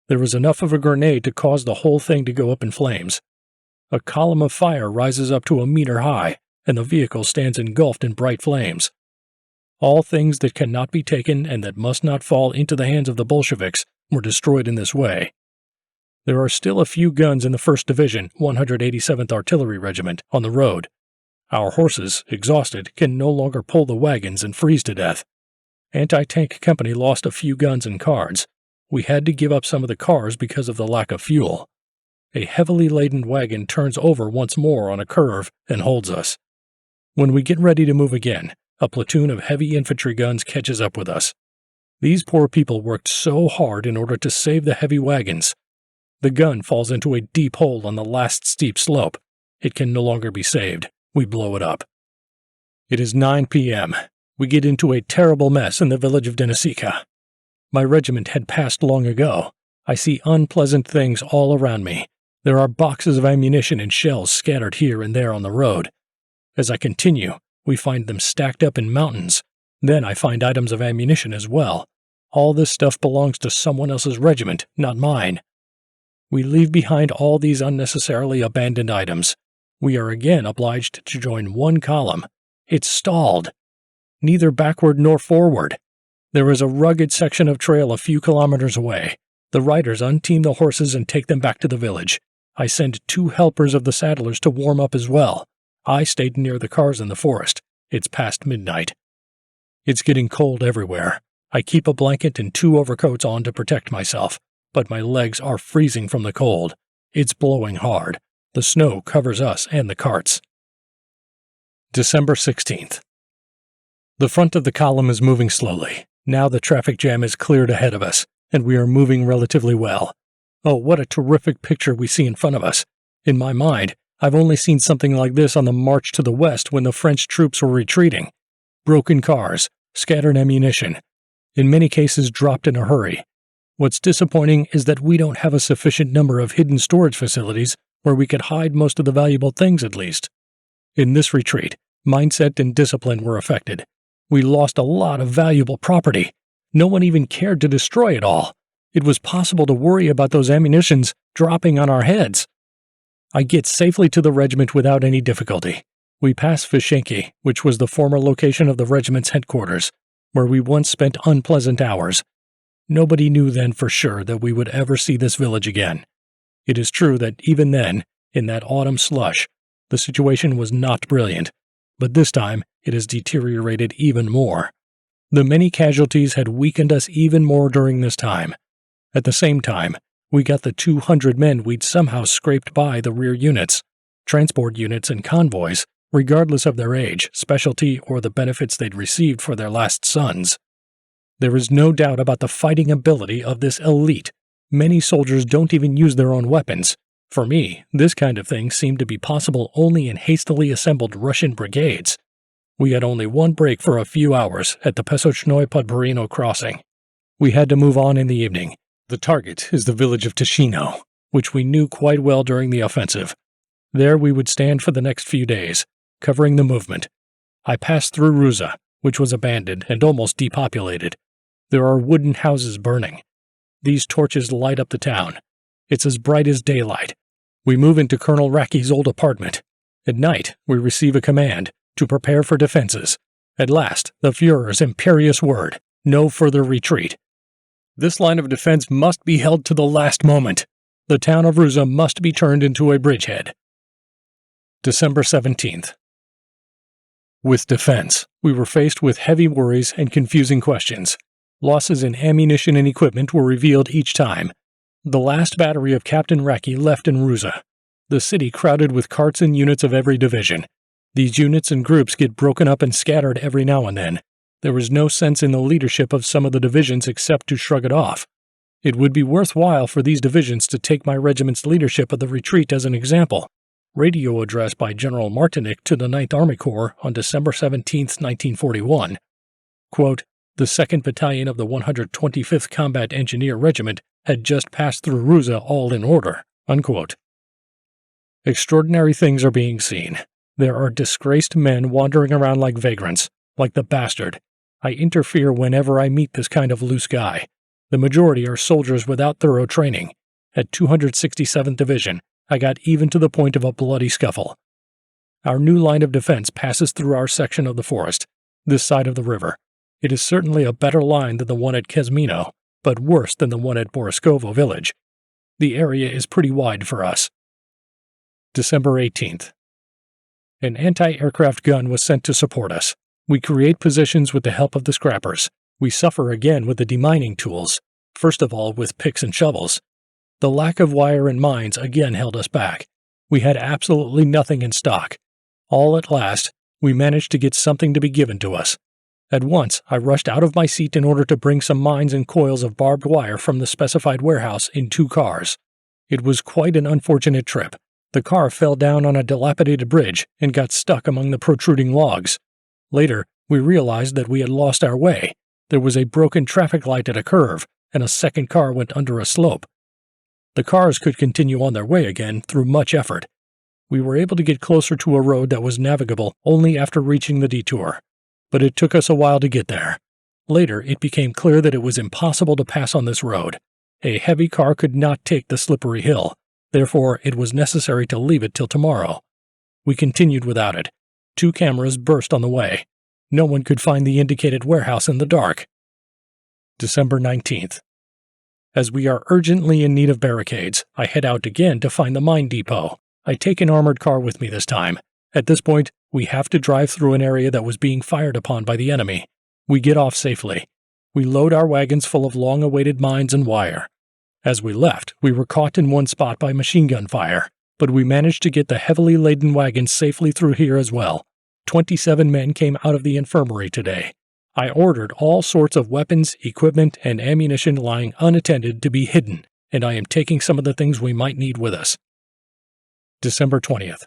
There was enough of a grenade to cause the whole thing to go up in flames. A column of fire rises up to a meter high, and the vehicle stands engulfed in bright flames. All things that cannot be taken and that must not fall into the hands of the Bolsheviks were destroyed in this way. There are still a few guns in the 1st Division, 187th Artillery Regiment, on the road. Our horses, exhausted, can no longer pull the wagons and freeze to death. Anti-tank company lost a few guns and cards. We had to give up some of the cars because of the lack of fuel. A heavily laden wagon turns over once more on a curve and holds us. When we get ready to move again, a platoon of heavy infantry guns catches up with us. These poor people worked so hard in order to save the heavy wagons. The gun falls into a deep hole on the last steep slope. It can no longer be saved. We blow it up. It is 9 p.m. We get into a terrible mess in the village of Denisika. My regiment had passed long ago. I see unpleasant things all around me. There are boxes of ammunition and shells scattered here and there on the road. As I continue, we find them stacked up in mountains. Then I find items of ammunition as well. All this stuff belongs to someone else's regiment, not mine. We leave behind all these unnecessarily abandoned items. We are again obliged to join one column. It's stalled. Neither backward nor forward. There is a rugged section of trail a few kilometers away. The riders unteam the horses and take them back to the village. I send 2 helpers of the saddlers to warm up as well. I stayed near the cars in the forest. It's past midnight. It's getting cold everywhere. I keep a blanket and 2 overcoats on to protect myself, but my legs are freezing from the cold. It's blowing hard. The snow covers us and the carts. December 16th. The front of the column is moving slowly. Now the traffic jam is cleared ahead of us, and we are moving relatively well. Oh, what a terrific picture we see in front of us. In my mind, I've only seen something like this on the march to the west when the French troops were retreating. Broken cars, scattered ammunition, in many cases dropped in a hurry. What's disappointing is that we don't have a sufficient number of hidden storage facilities where we could hide most of the valuable things at least. In this retreat, mindset and discipline were affected. We lost a lot of valuable property. No one even cared to destroy it all. It was possible to worry about those ammunitions dropping on our heads. I get safely to the regiment without any difficulty. We pass Vishenki, which was the former location of the regiment's headquarters, where we once spent unpleasant hours. Nobody knew then for sure that we would ever see this village again. It is true that even then, in that autumn slush, the situation was not brilliant, but this time it has deteriorated even more. The many casualties had weakened us even more during this time. At the same time, we got the 200 men we'd somehow scraped by the rear units, transport units and convoys, regardless of their age, specialty, or the benefits they'd received for their last sons. There is no doubt about the fighting ability of this elite. Many soldiers don't even use their own weapons. For me, this kind of thing seemed to be possible only in hastily assembled Russian brigades. We had only one break for a few hours at the Pesochnoi Podborino crossing. We had to move on in the evening. The target is the village of Tishino, which we knew quite well during the offensive. There we would stand for the next few days, covering the movement. I passed through Ruza, which was abandoned and almost depopulated. There are wooden houses burning. These torches light up the town. It's as bright as daylight. We move into Colonel Raki's old apartment. At night, we receive a command to prepare for defenses. At last, the Führer's imperious word, no further retreat. This line of defense must be held to the last moment. The town of Ruza must be turned into a bridgehead. December 17th. With defense, we were faced with heavy worries and confusing questions. Losses in ammunition and equipment were revealed each time. The last battery of Captain Raki left in Ruza. The city crowded with carts and units of every division. These units and groups get broken up and scattered every now and then. There was no sense in the leadership of some of the divisions except to shrug it off. It would be worthwhile for these divisions to take my regiment's leadership of the retreat as an example. Radio address by General Martinic to the 9th Army Corps on December 17, 1941. Quote, "The 2nd Battalion of the 125th Combat Engineer Regiment had just passed through Ruza all in order." Unquote. Extraordinary things are being seen. There are disgraced men wandering around like vagrants, like the bastard. I interfere whenever I meet this kind of loose guy. The majority are soldiers without thorough training. At 267th Division, I got even to the point of a bloody scuffle. Our new line of defense passes through our section of the forest, this side of the river. It is certainly a better line than the one at Kazmino, but worse than the one at Boriskovo village. The area is pretty wide for us. December 18th. An anti-aircraft gun was sent to support us. We create positions with the help of the scrappers. We suffer again with the demining tools, first of all with picks and shovels. The lack of wire and mines again held us back. We had absolutely nothing in stock. All at last, we managed to get something to be given to us. At once, I rushed out of my seat in order to bring some mines and coils of barbed wire from the specified warehouse in 2 cars. It was quite an unfortunate trip. The car fell down on a dilapidated bridge and got stuck among the protruding logs. Later, we realized that we had lost our way. There was a broken traffic light at a curve, and a second car went under a slope. The cars could continue on their way again through much effort. We were able to get closer to a road that was navigable only after reaching the detour, but it took us a while to get there. Later, it became clear that it was impossible to pass on this road. A heavy car could not take the slippery hill. Therefore, it was necessary to leave it till tomorrow. We continued without it. 2 cameras burst on the way. No one could find the indicated warehouse in the dark. December 19th. As we are urgently in need of barricades, I head out again to find the mine depot. I take an armored car with me this time. At this point, we have to drive through an area that was being fired upon by the enemy. We get off safely. We load our wagons full of long-awaited mines and wire. As we left, we were caught in one spot by machine gun fire, but we managed to get the heavily laden wagons safely through here as well. 27 men came out of the infirmary today. I ordered all sorts of weapons, equipment, and ammunition lying unattended to be hidden, and I am taking some of the things we might need with us. December 20th.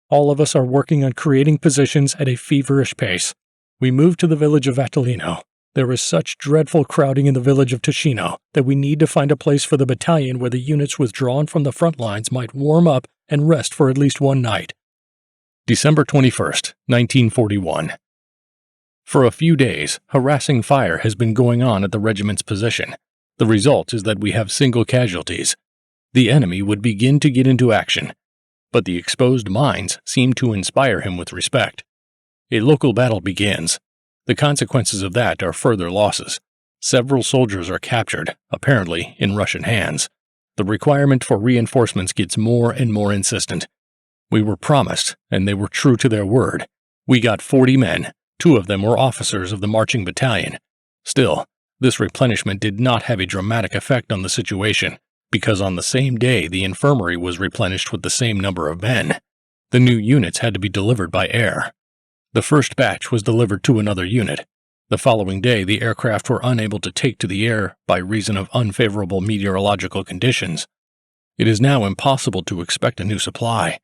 All of us are working on creating positions at a feverish pace. We moved to the village of Vatolino. There is such dreadful crowding in the village of Ticino that we need to find a place for the battalion where the units withdrawn from the front lines might warm up and rest for at least one night. December 21st, 1941. For a few days, harassing fire has been going on at the regiment's position. The result is that we have single casualties. The enemy would begin to get into action, but the exposed mines seem to inspire him with respect. A local battle begins. The consequences of that are further losses. Several soldiers are captured, apparently in Russian hands. The requirement for reinforcements gets more and more insistent. We were promised, and they were true to their word. We got 40 men. 2 of them were officers of the marching battalion. Still, this replenishment did not have a dramatic effect on the situation, because on the same day the infirmary was replenished with the same number of men. The new units had to be delivered by air. The first batch was delivered to another unit. The following day the aircraft were unable to take to the air by reason of unfavorable meteorological conditions. It is now impossible to expect a new supply.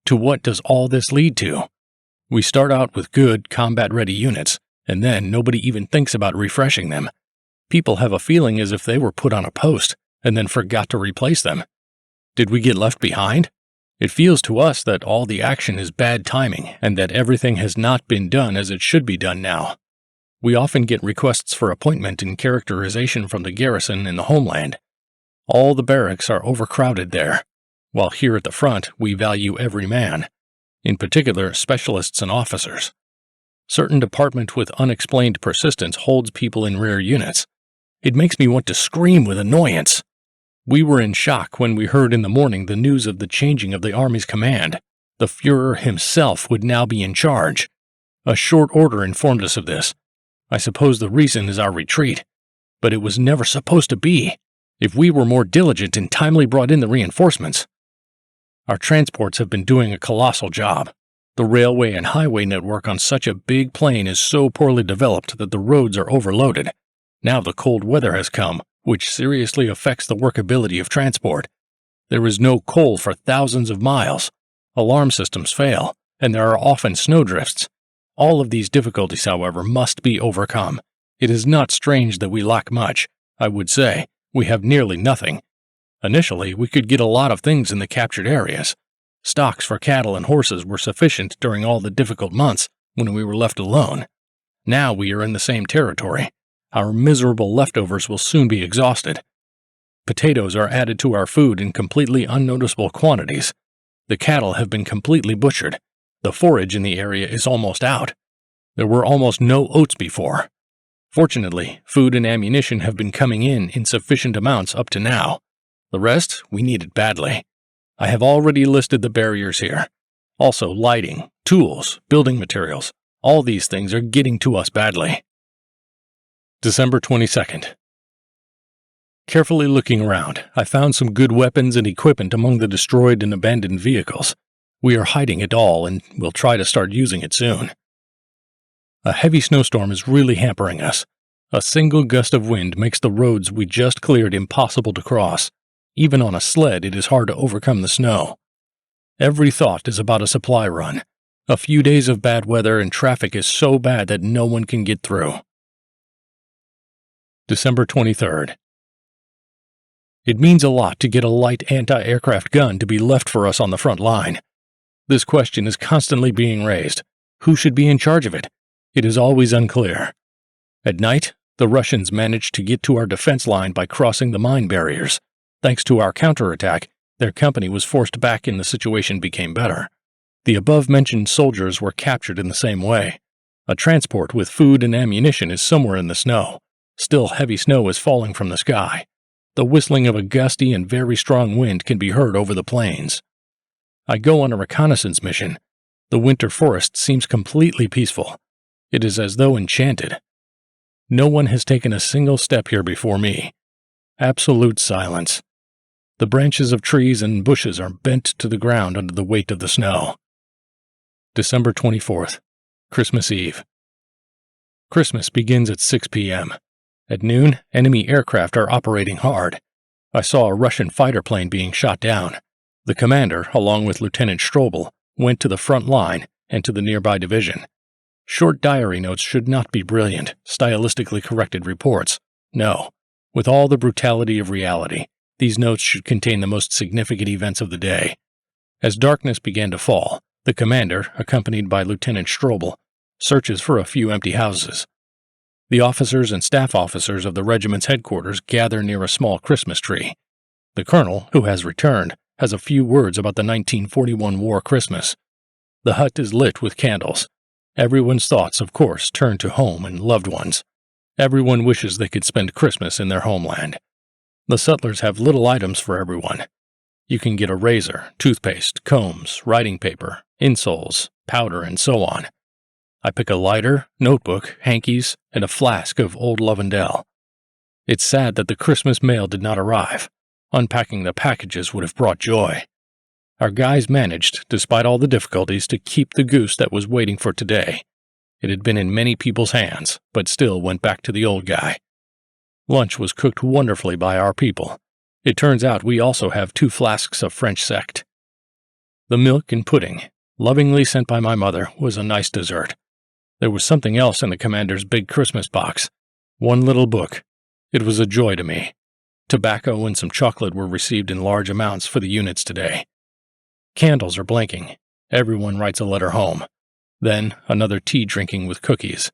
To what does all this lead to? We start out with good, combat-ready units, and then nobody even thinks about refreshing them. People have a feeling as if they were put on a post, and then forgot to replace them. Did we get left behind? It feels to us that all the action is bad timing, and that everything has not been done as it should be done now. We often get requests for appointment and characterization from the garrison in the homeland. All the barracks are overcrowded there, while here at the front we value every man, in particular specialists and officers. Certain department with unexplained persistence holds people in rear units. It makes me want to scream with annoyance. We were in shock when we heard in the morning the news of the changing of the army's command. The Führer himself would now be in charge. A short order informed us of this. I suppose the reason is our retreat. But it was never supposed to be. If we were more diligent and timely brought in the reinforcements. Our transports have been doing a colossal job. The railway and highway network on such a big plain is so poorly developed that the roads are overloaded. Now the cold weather has come, which seriously affects the workability of transport. There is no coal for thousands of miles. Alarm systems fail, and there are often snowdrifts. All of these difficulties, however, must be overcome. It is not strange that we lack much. I would say we have nearly nothing. Initially, we could get a lot of things in the captured areas. Stocks for cattle and horses were sufficient during all the difficult months when we were left alone. Now we are in the same territory. Our miserable leftovers will soon be exhausted. Potatoes are added to our food in completely unnoticeable quantities. The cattle have been completely butchered. The forage in the area is almost out. There were almost no oats before. Fortunately, food and ammunition have been coming in sufficient amounts up to now. The rest we needed badly. I have already listed the barriers here. Also lighting, tools, building materials. All these things are getting to us badly. December 22nd. Carefully looking around, I found some good weapons and equipment among the destroyed and abandoned vehicles. We are hiding it all and will try to start using it soon. A heavy snowstorm is really hampering us. A single gust of wind makes the roads we just cleared impossible to cross. Even on a sled, it is hard to overcome the snow. Every thought is about a supply run. A few days of bad weather and traffic is so bad that no one can get through. December 23rd. It means a lot to get a light anti-aircraft gun to be left for us on the front line. This question is constantly being raised. Who should be in charge of it? It is always unclear. At night, the Russians managed to get to our defense line by crossing the mine barriers. Thanks to our counterattack, their company was forced back and the situation became better. The above-mentioned soldiers were captured in the same way. A transport with food and ammunition is somewhere in the snow. Still heavy snow is falling from the sky. The whistling of a gusty and very strong wind can be heard over the plains. I go on a reconnaissance mission. The winter forest seems completely peaceful. It is as though enchanted. No one has taken a single step here before me. Absolute silence. The branches of trees and bushes are bent to the ground under the weight of the snow. December 24th, Christmas Eve. Christmas begins at 6 p.m. At noon, enemy aircraft are operating hard. I saw a Russian fighter plane being shot down. The commander, along with Lieutenant Strobel, went to the front line and to the nearby division. Short diary notes should not be brilliant, stylistically corrected reports. No. With all the brutality of reality, these notes should contain the most significant events of the day. As darkness began to fall, the commander, accompanied by Lieutenant Strobel, searches for a few empty houses. The officers and staff officers of the regiment's headquarters gather near a small Christmas tree. The colonel, who has returned, has a few words about the 1941 war Christmas. The hut is lit with candles. Everyone's thoughts, of course, turn to home and loved ones. Everyone wishes they could spend Christmas in their homeland. The sutlers have little items for everyone. You can get a razor, toothpaste, combs, writing paper, insoles, powder, and so on. I pick a lighter, notebook, hankies, and a flask of Old Lavandel. It's sad that the Christmas mail did not arrive. Unpacking the packages would have brought joy. Our guys managed, despite all the difficulties, to keep the goose that was waiting for today. It had been in many people's hands, but still went back to the old guy. Lunch was cooked wonderfully by our people. It turns out we also have 2 flasks of French sect. The milk and pudding, lovingly sent by my mother, was a nice dessert. There was something else in the commander's big Christmas box. One little book. It was a joy to me. Tobacco and some chocolate were received in large amounts for the units today. Candles are blinking. Everyone writes a letter home. Then another tea drinking with cookies.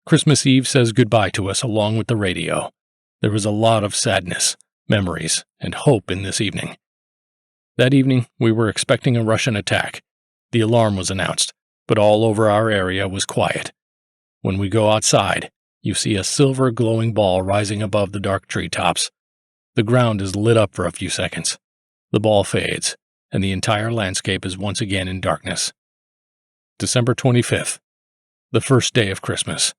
Christmas Eve says goodbye to us along with the radio. There was a lot of sadness, memories, and hope in this evening. That evening, we were expecting a Russian attack. The alarm was announced, but all over our area was quiet. When we go outside, you see a silver glowing ball rising above the dark treetops. The ground is lit up for a few seconds. The ball fades, and the entire landscape is once again in darkness. December 25th, the first day of Christmas.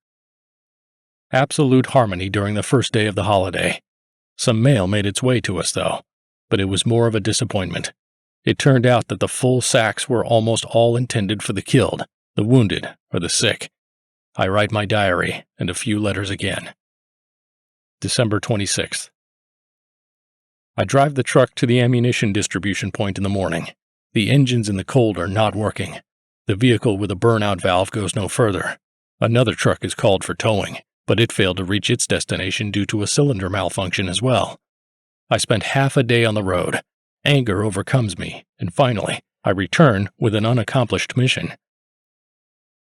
Absolute harmony during the first day of the holiday. Some mail made its way to us, though, but it was more of a disappointment. It turned out that the full sacks were almost all intended for the killed, the wounded, or the sick. I write my diary and a few letters again. December 26th. I drive the truck to the ammunition distribution point in the morning. The engines in the cold are not working. The vehicle with a burnout valve goes no further. Another truck is called for towing, but it failed to reach its destination due to a cylinder malfunction as well. I spent half a day on the road. Anger overcomes me, and finally, I return with an unaccomplished mission.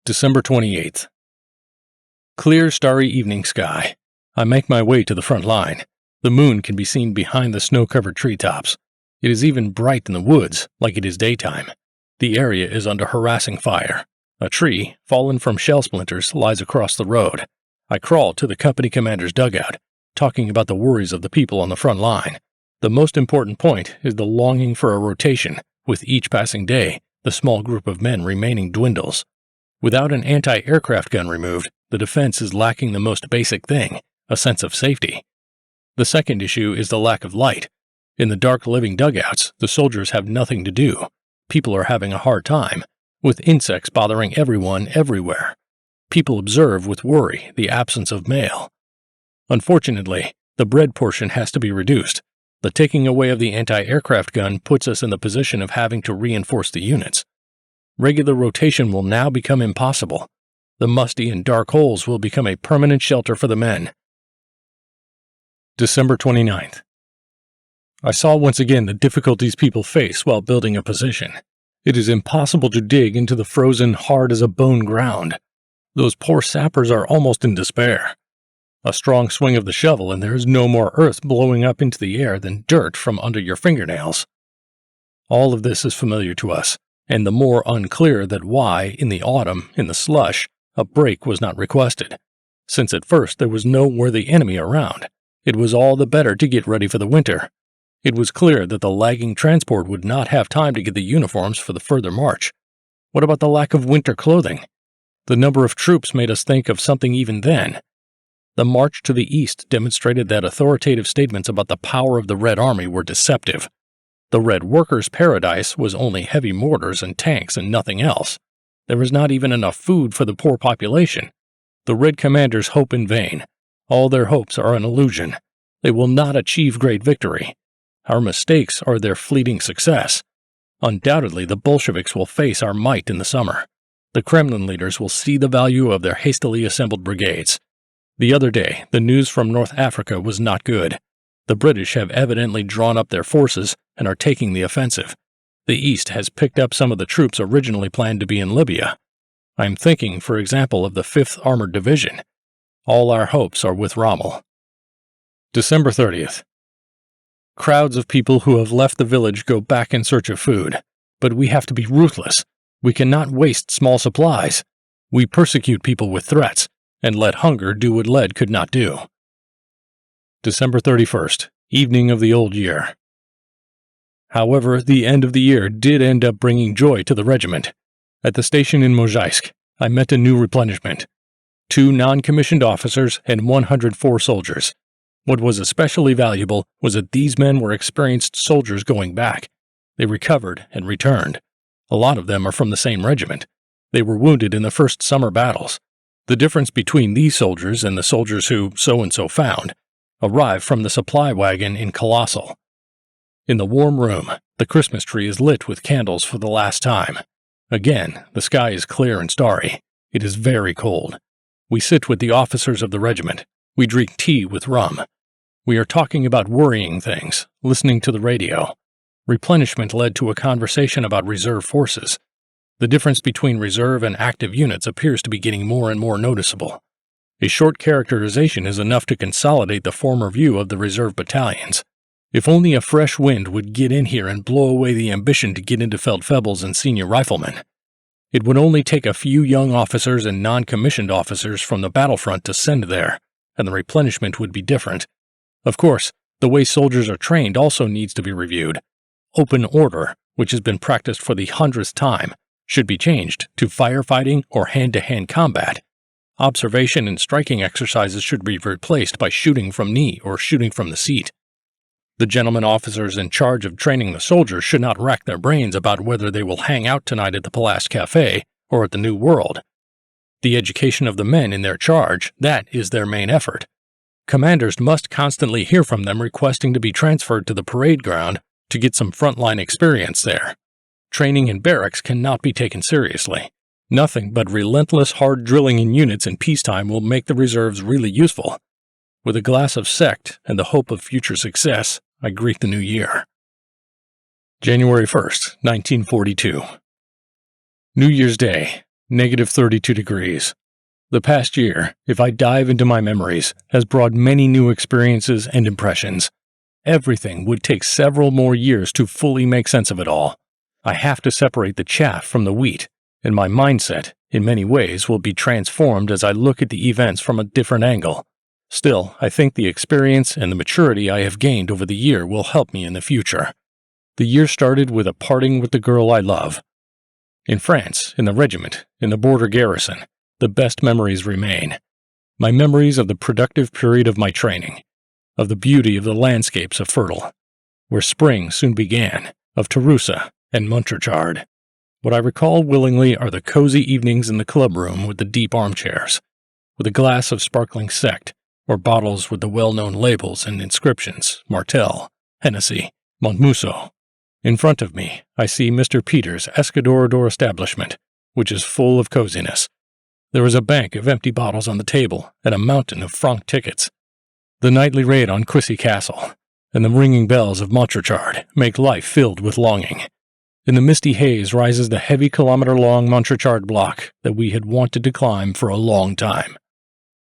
December 28th. Clear, starry evening sky. I make my way to the front line. The moon can be seen behind the snow-covered treetops. It is even bright in the woods, like it is daytime. The area is under harassing fire. A tree, fallen from shell splinters, lies across the road. I crawl to the company commander's dugout, talking about the worries of the people on the front line. The most important point is the longing for a rotation. With each passing day, the small group of men remaining dwindles. Without an anti-aircraft gun removed, the defense is lacking the most basic thing, a sense of safety. The second issue is the lack of light. In the dark living dugouts, the soldiers have nothing to do. People are having a hard time, with insects bothering everyone everywhere. People observe with worry the absence of mail. Unfortunately, the bread portion has to be reduced. The taking away of the anti-aircraft gun puts us in the position of having to reinforce the units. Regular rotation will now become impossible. The musty and dark holes will become a permanent shelter for the men. December 29th. I saw once again the difficulties people face while building a position. It is impossible to dig into the frozen, hard-as-a-bone ground. Those poor sappers are almost in despair. A strong swing of the shovel and there is no more earth blowing up into the air than dirt from under your fingernails. All of this is familiar to us, and the more unclear that why, in the autumn, in the slush, a break was not requested. Since at first there was no worthy enemy around, it was all the better to get ready for the winter. It was clear that the lagging transport would not have time to get the uniforms for the further march. What about the lack of winter clothing? The number of troops made us think of something even then. The march to the east demonstrated that authoritative statements about the power of the Red Army were deceptive. The Red Workers' paradise was only heavy mortars and tanks and nothing else. There is not even enough food for the poor population. The Red commanders hope in vain. All their hopes are an illusion. They will not achieve great victory. Our mistakes are their fleeting success. Undoubtedly, the Bolsheviks will face our might in the summer. The Kremlin leaders will see the value of their hastily assembled brigades. The other day, the news from North Africa was not good. The British have evidently drawn up their forces and are taking the offensive. The East has picked up some of the troops originally planned to be in Libya. I am thinking, for example, of the 5th Armored Division. All our hopes are with Rommel. December 30th. Crowds of people who have left the village go back in search of food. But we have to be ruthless. We cannot waste small supplies. We persecute people with threats, and let hunger do what lead could not do. December 31st, evening of the old year. However, the end of the year did end up bringing joy to the regiment. At the station in Mozhaisk, I met a new replenishment. 2 non-commissioned officers and 104 soldiers. What was especially valuable was that these men were experienced soldiers going back. They recovered and returned. A lot of them are from the same regiment. They were wounded in the first summer battles. The difference between these soldiers and the soldiers who so-and-so found arrived from the supply wagon in Colossal. In the warm room, the Christmas tree is lit with candles for the last time. Again, the sky is clear and starry. It is very cold. We sit with the officers of the regiment. We drink tea with rum. We are talking about worrying things, listening to the radio. Replenishment led to a conversation about reserve forces. The difference between reserve and active units appears to be getting more and more noticeable. A short characterization is enough to consolidate the former view of the reserve battalions. If only a fresh wind would get in here and blow away the ambition to get into Feldfebels and senior riflemen. It would only take a few young officers and non-commissioned officers from the battlefront to send there, and the replenishment would be different. Of course, the way soldiers are trained also needs to be reviewed. Open order, which has been practiced for the 100th time, should be changed to firefighting or hand-to-hand combat. Observation and striking exercises should be replaced by shooting from knee or shooting from the seat. The gentlemen officers in charge of training the soldiers should not rack their brains about whether they will hang out tonight at the Palace Café or at the New World. The education of the men in their charge, that is their main effort. Commanders must constantly hear from them requesting to be transferred to the parade ground to get some frontline experience there. Training in barracks cannot be taken seriously. Nothing but relentless hard drilling in units in peacetime will make the reserves really useful. With a glass of sect and the hope of future success, I greet the new year. January 1st, 1942. New Year's Day, -32 degrees. The past year, if I dive into my memories, has brought many new experiences and impressions. Everything would take several more years to fully make sense of it all. I have to separate the chaff from the wheat, and my mindset, in many ways, will be transformed as I look at the events from a different angle. Still, I think the experience and the maturity I have gained over the year will help me in the future. The year started with a parting with the girl I love. In France, in the regiment, in the border garrison, the best memories remain. My memories of the productive period of my training, of the beauty of the landscapes of Fertile, where spring soon began, of Tarusa and Montrechard. What I recall willingly are the cozy evenings in the club room with the deep armchairs, with a glass of sparkling sect, or bottles with the well-known labels and inscriptions, Martel, Hennessy, Montmuso. In front of me, I see Mr. Peters' Escador establishment, which is full of coziness. There is a bank of empty bottles on the table and a mountain of franc tickets. The nightly raid on Crissy Castle and the ringing bells of Montrechard make life filled with longing. In the misty haze rises the heavy kilometer-long Montrechard block that we had wanted to climb for a long time.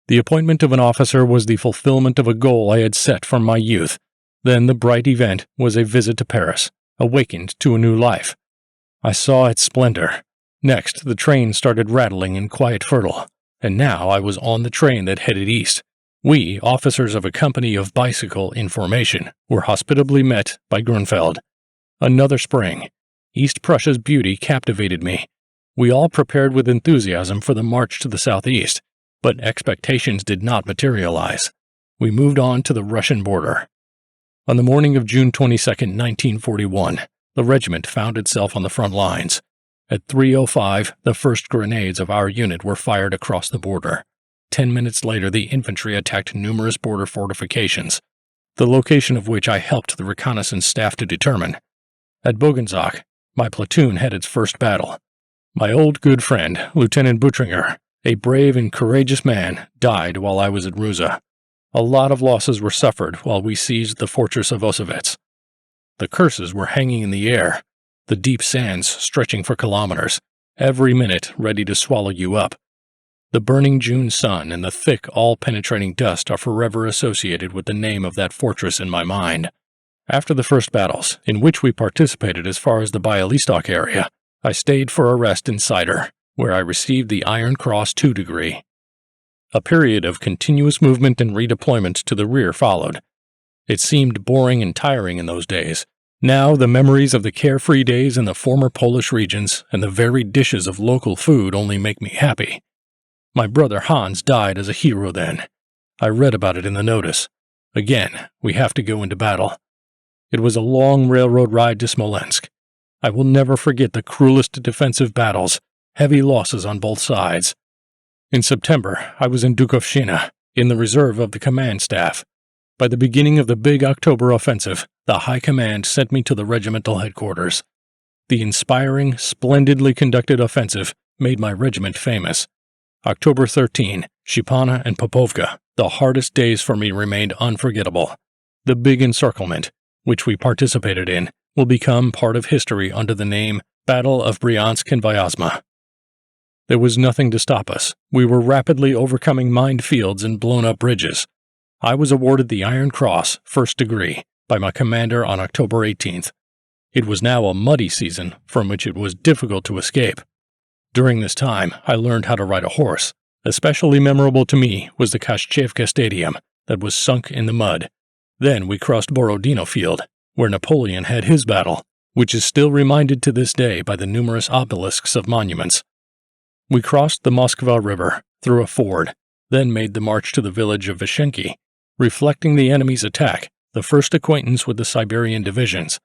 The appointment of an officer was the fulfillment of a goal I had set from my youth. Then the bright event was a visit to Paris, awakened to a new life. I saw its splendor. Next, the train started rattling in quiet Fertile, and now I was on the train that headed east. We, officers of a company of bicycle in formation, were hospitably met by Grunfeld. Another spring. East Prussia's beauty captivated me. We all prepared with enthusiasm for the march to the southeast, but expectations did not materialize. We moved on to the Russian border. On the morning of June 22, 1941, the regiment found itself on the front lines. At 3:05, the first grenades of our unit were fired across the border. 10 minutes later, the infantry attacked numerous border fortifications, the location of which I helped the reconnaissance staff to determine. At Bogenzak, my platoon had its first battle. My old good friend, Lieutenant Buttringer, a brave and courageous man, died while I was at Ruza. A lot of losses were suffered while we seized the fortress of Osovets. The curses were hanging in the air, the deep sands stretching for kilometers, every minute ready to swallow you up. The burning June sun and the thick, all-penetrating dust are forever associated with the name of that fortress in my mind. After the first battles, in which we participated as far as the Bialystok area, I stayed for a rest in Sider, where I received the Iron Cross II degree. A period of continuous movement and redeployment to the rear followed. It seemed boring and tiring in those days. Now the memories of the carefree days in the former Polish regions and the varied dishes of local food only make me happy. My brother Hans died as a hero then. I read about it in the notice. Again, we have to go into battle. It was a long railroad ride to Smolensk. I will never forget the cruelest defensive battles, heavy losses on both sides. In September, I was in Dukovshchina, in the reserve of the command staff. By the beginning of the big October offensive, the High Command sent me to the regimental headquarters. The inspiring, splendidly conducted offensive made my regiment famous. October 13, Shipana and Popovka, the hardest days for me remained unforgettable. The big encirclement, which we participated in, will become part of history under the name Battle of Bryansk and Vyazma. There was nothing to stop us. We were rapidly overcoming mined fields and blown-up bridges. I was awarded the Iron Cross, first degree, by my commander on October 18th. It was now a muddy season from which it was difficult to escape. During this time, I learned how to ride a horse. Especially memorable to me was the Kashchevka Stadium that was sunk in the mud. Then we crossed Borodino Field, where Napoleon had his battle, which is still reminded to this day by the numerous obelisks of monuments. We crossed the Moskva River through a ford, then made the march to the village of Vishenki, reflecting the enemy's attack, the first acquaintance with the Siberian divisions.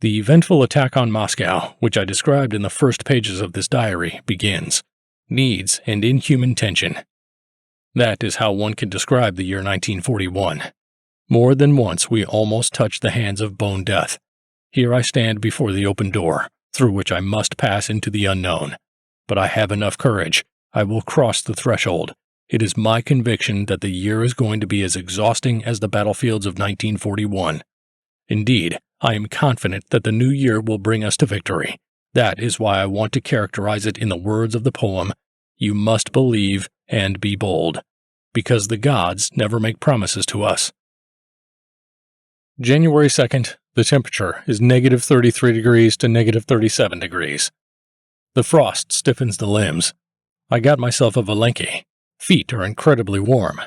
The eventful attack on Moscow, which I described in the first pages of this diary, begins. Needs and inhuman tension. That is how one can describe the year 1941. More than once we almost touched the hands of bone death. Here I stand before the open door, through which I must pass into the unknown. But I have enough courage. I will cross the threshold. It is my conviction that the year is going to be as exhausting as the battlefields of 1941. Indeed, I am confident that the new year will bring us to victory. That is why I want to characterize it in the words of the poem, "You must believe and be bold," because the gods never make promises to us. January 2nd, the temperature is negative 33 degrees to negative 37 degrees. The frost stiffens the limbs. I got myself a Valenki. Feet are incredibly warm.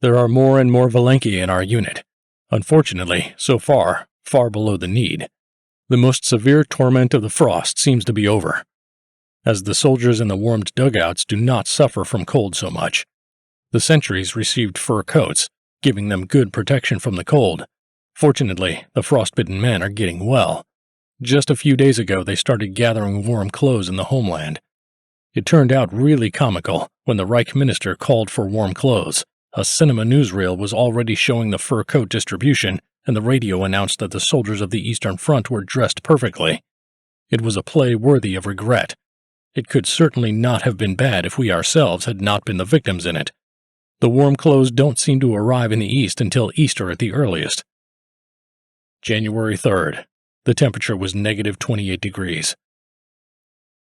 There are more and more Valenki in our unit. Unfortunately, so far below the need. The most severe torment of the frost seems to be over, as the soldiers in the warmed dugouts do not suffer from cold so much. The sentries received fur coats, giving them good protection from the cold. Fortunately, the frostbitten men are getting well. Just a few days ago they started gathering warm clothes in the homeland. It turned out really comical when the Reich minister called for warm clothes. A cinema newsreel was already showing the fur coat distribution, and the radio announced that the soldiers of the Eastern Front were dressed perfectly. It was a play worthy of regret. It could certainly not have been bad if we ourselves had not been the victims in it. The warm clothes don't seem to arrive in the East until Easter at the earliest. January 3rd. The temperature was negative 28 degrees.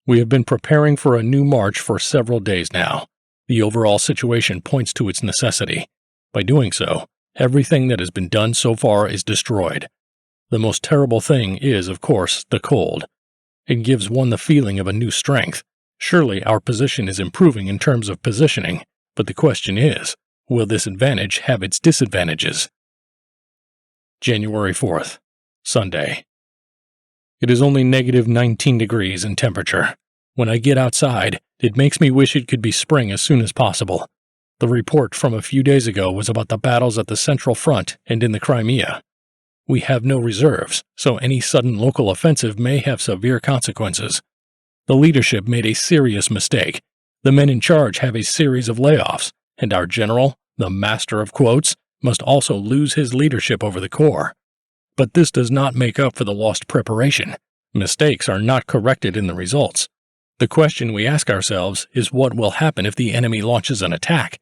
We have been preparing for a new march for several days now. The overall situation points to its necessity. By doing so, everything that has been done so far is destroyed. The most terrible thing is, of course, the cold. It gives one the feeling of a new strength. Surely our position is improving in terms of positioning, but the question is, will this advantage have its disadvantages? January 4th, Sunday. It is only negative 19 degrees in temperature. When I get outside, it makes me wish it could be spring as soon as possible. The report from a few days ago was about the battles at the Central Front and in the Crimea. We have no reserves, so any sudden local offensive may have severe consequences. The leadership made a serious mistake. The men in charge have a series of layoffs, and our general, the master of quotes, must also lose his leadership over the Corps. But this does not make up for the lost preparation. Mistakes are not corrected in the results. The question we ask ourselves is what will happen if the enemy launches an attack?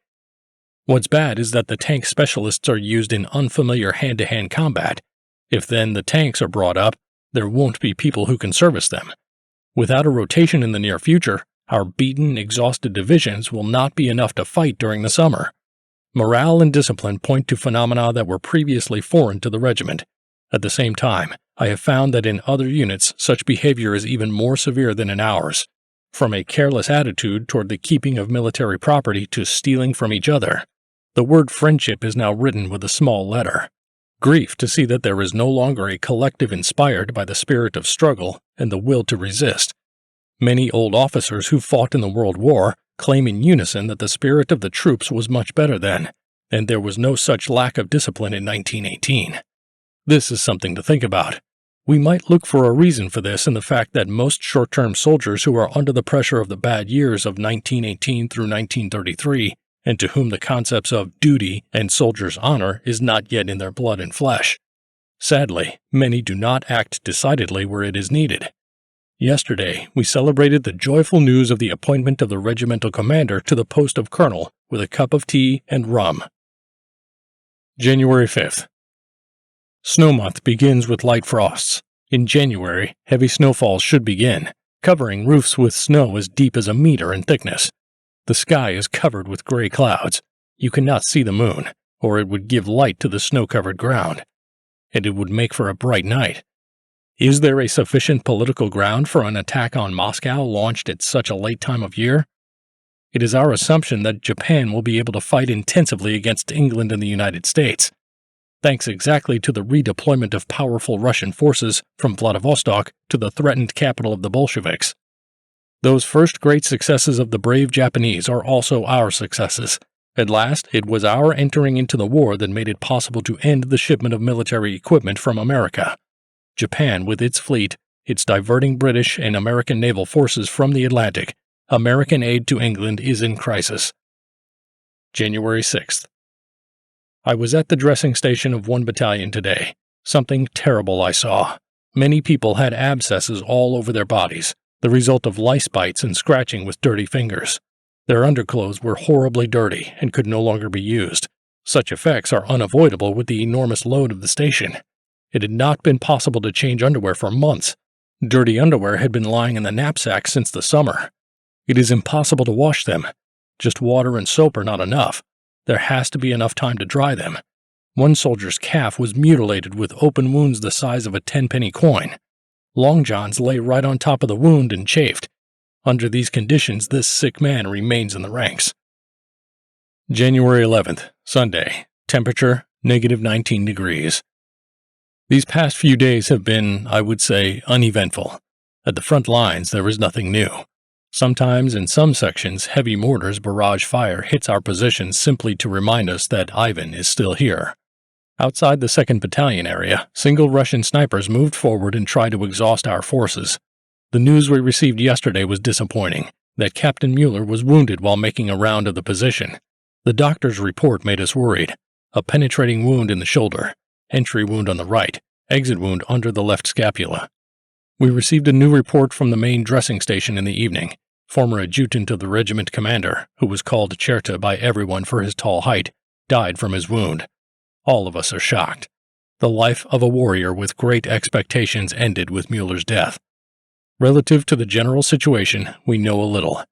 What's bad is that the tank specialists are used in unfamiliar hand-to-hand combat. If then the tanks are brought up, there won't be people who can service them. Without a rotation in the near future, our beaten, exhausted divisions will not be enough to fight during the summer. Morale and discipline point to phenomena that were previously foreign to the regiment. At the same time, I have found that in other units such behavior is even more severe than in ours. From a careless attitude toward the keeping of military property to stealing from each other. The word friendship is now written with a small letter. Grief to see that there is no longer a collective inspired by the spirit of struggle and the will to resist. Many old officers who fought in the World War claim in unison that the spirit of the troops was much better then, and there was no such lack of discipline in 1918. This is something to think about. We might look for a reason for this in the fact that most short-term soldiers who are under the pressure of the bad years of 1918 through 1933, and to whom the concepts of duty and soldier's honor is not yet in their blood and flesh. Sadly, many do not act decidedly where it is needed. Yesterday, we celebrated the joyful news of the appointment of the regimental commander to the post of colonel with a cup of tea and rum. January 5th. Snow month begins with light frosts. In January, heavy snowfalls should begin, covering roofs with snow as deep as a meter in thickness. The sky is covered with gray clouds. You cannot see the moon, or it would give light to the snow-covered ground, and it would make for a bright night. Is there a sufficient political ground for an attack on Moscow launched at such a late time of year? It is our assumption that Japan will be able to fight intensively against England and the United States, thanks exactly to the redeployment of powerful Russian forces from Vladivostok to the threatened capital of the Bolsheviks. Those first great successes of the brave Japanese are also our successes. At last, it was our entering into the war that made it possible to end the shipment of military equipment from America. Japan, with its fleet, its diverting British and American naval forces from the Atlantic, American aid to England is in crisis. January 6th. I was at the dressing station of 1 battalion today. Something terrible I saw. Many people had abscesses all over their bodies, the result of lice bites and scratching with dirty fingers. Their underclothes were horribly dirty and could no longer be used. Such effects are unavoidable with the enormous load of the station. It had not been possible to change underwear for months. Dirty underwear had been lying in the knapsack since the summer. It is impossible to wash them. Just water and soap are not enough. There has to be enough time to dry them. One soldier's calf was mutilated with open wounds the size of a 10-penny coin. Long johns lay right on top of the wound and chafed. Under these conditions, this sick man remains in the ranks. January 11th, Sunday. Temperature, -19 degrees. These past few days have been, I would say, uneventful. At the front lines, there is nothing new. Sometimes, in some sections, heavy mortars barrage fire hits our positions simply to remind us that Ivan is still here. Outside the 2nd Battalion area, single Russian snipers moved forward and tried to exhaust our forces. The news we received yesterday was disappointing, that Captain Mueller was wounded while making a round of the position. The doctor's report made us worried. A penetrating wound in the shoulder, entry wound on the right, exit wound under the left scapula. We received a new report from the main dressing station in the evening. Former adjutant of the regiment commander, who was called Cherta by everyone for his tall height, died from his wound. All of us are shocked. The life of a warrior with great expectations ended with Mueller's death. Relative to the general situation, we know a little.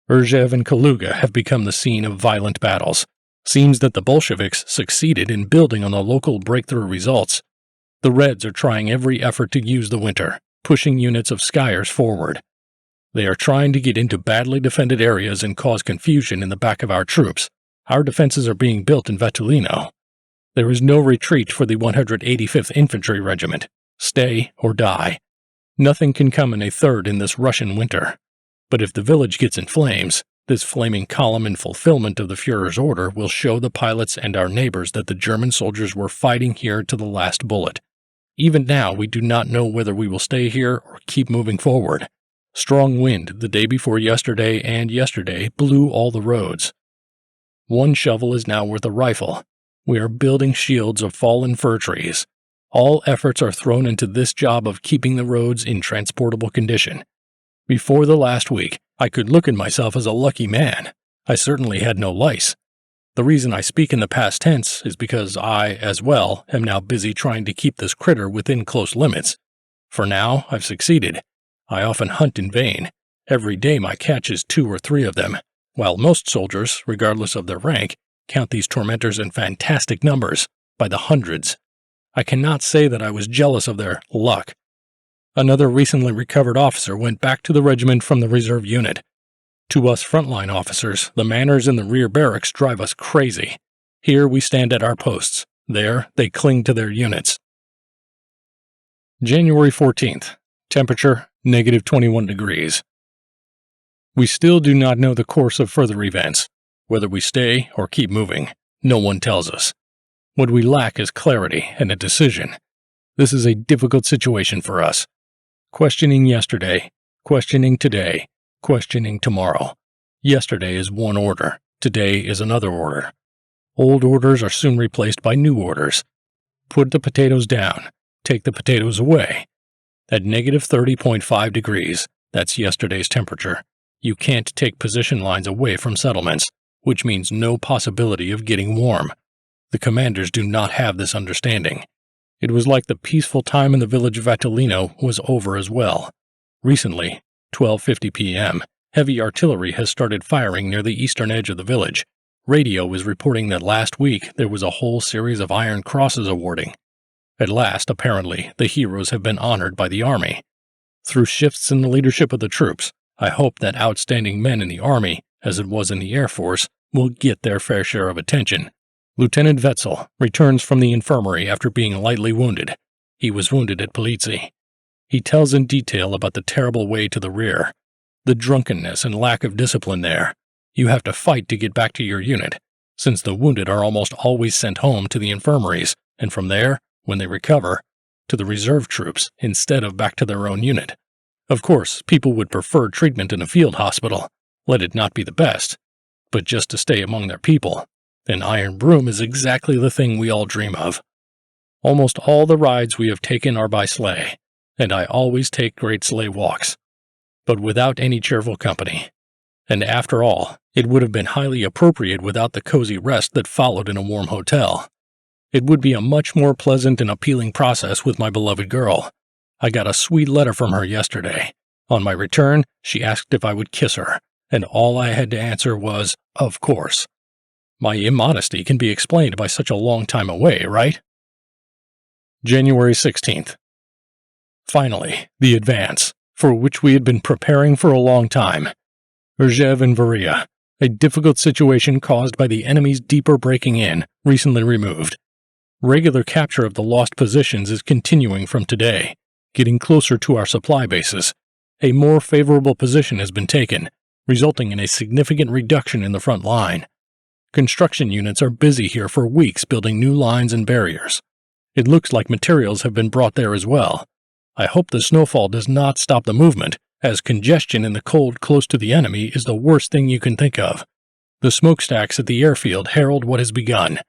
Rzhev and Kaluga have become the scene of violent battles. Seems that the Bolsheviks succeeded in building on the local breakthrough results. The Reds are trying every effort to use the winter, pushing units of Skiers forward. They are trying to get into badly defended areas and cause confusion in the back of our troops. Our defenses are being built in Vetulino. There is no retreat for the 185th Infantry Regiment. Stay or die. Nothing can come in a third in this Russian winter. But if the village gets in flames, this flaming column in fulfillment of the Führer's order will show the pilots and our neighbors that the German soldiers were fighting here to the last bullet. Even now, we do not know whether we will stay here or keep moving forward. Strong wind the day before yesterday and yesterday blew all the roads. One shovel is now worth a rifle. We are building shields of fallen fir trees. All efforts are thrown into this job of keeping the roads in transportable condition. Before the last week, I could look at myself as a lucky man. I certainly had no lice. The reason I speak in the past tense is because I, as well, am now busy trying to keep this critter within close limits. For now, I've succeeded. I often hunt in vain. Every day my catch is 2 or 3 of them, while most soldiers, regardless of their rank, count these tormentors in fantastic numbers, by the hundreds. I cannot say that I was jealous of their luck. Another recently recovered officer went back to the regiment from the reserve unit. To us frontline officers, the manners in the rear barracks drive us crazy. Here we stand at our posts. There, they cling to their units. January 14th. Temperature, -21 degrees. We still do not know the course of further events. Whether we stay or keep moving, no one tells us. What we lack is clarity and a decision. This is a difficult situation for us. Questioning yesterday, questioning today, questioning tomorrow. Yesterday is one order, today is another order. Old orders are soon replaced by new orders. Put the potatoes down, take the potatoes away. At -30.5 degrees, that's yesterday's temperature, you can't take position lines away from settlements, which means no possibility of getting warm. The commanders do not have this understanding. It was like the peaceful time in the village of Attolino was over as well. Recently, 12:50 p.m., heavy artillery has started firing near the eastern edge of the village. Radio is reporting that last week there was a whole series of Iron Crosses awarding. At last, apparently, the heroes have been honored by the army. Through shifts in the leadership of the troops, I hope that outstanding men in the army, as it was in the Air Force, will get their fair share of attention. Lieutenant Wetzel returns from the infirmary after being lightly wounded. He was wounded at Polizzi. He tells in detail about the terrible way to the rear, the drunkenness and lack of discipline there. You have to fight to get back to your unit, since the wounded are almost always sent home to the infirmaries, and from there, when they recover, to the reserve troops instead of back to their own unit. Of course, people would prefer treatment in a field hospital, let it not be the best, but just to stay among their people. An iron broom is exactly the thing we all dream of. Almost all the rides we have taken are by sleigh, and I always take great sleigh walks, but without any cheerful company. And after all, it would have been highly appropriate without the cozy rest that followed in a warm hotel. It would be a much more pleasant and appealing process with my beloved girl. I got a sweet letter from her yesterday. On my return, she asked if I would kiss her, and all I had to answer was, of course. My immodesty can be explained by such a long time away, right? January 16th. Finally, the advance, for which we had been preparing for a long time. Rzhev and Varia, a difficult situation caused by the enemy's deeper breaking in, recently removed. Regular capture of the lost positions is continuing from today, getting closer to our supply bases. A more favorable position has been taken, resulting in a significant reduction in the front line. Construction units are busy here for weeks building new lines and barriers. It looks like materials have been brought there as well. I hope the snowfall does not stop the movement, as congestion in the cold close to the enemy is the worst thing you can think of. The smokestacks at the airfield herald what has begun.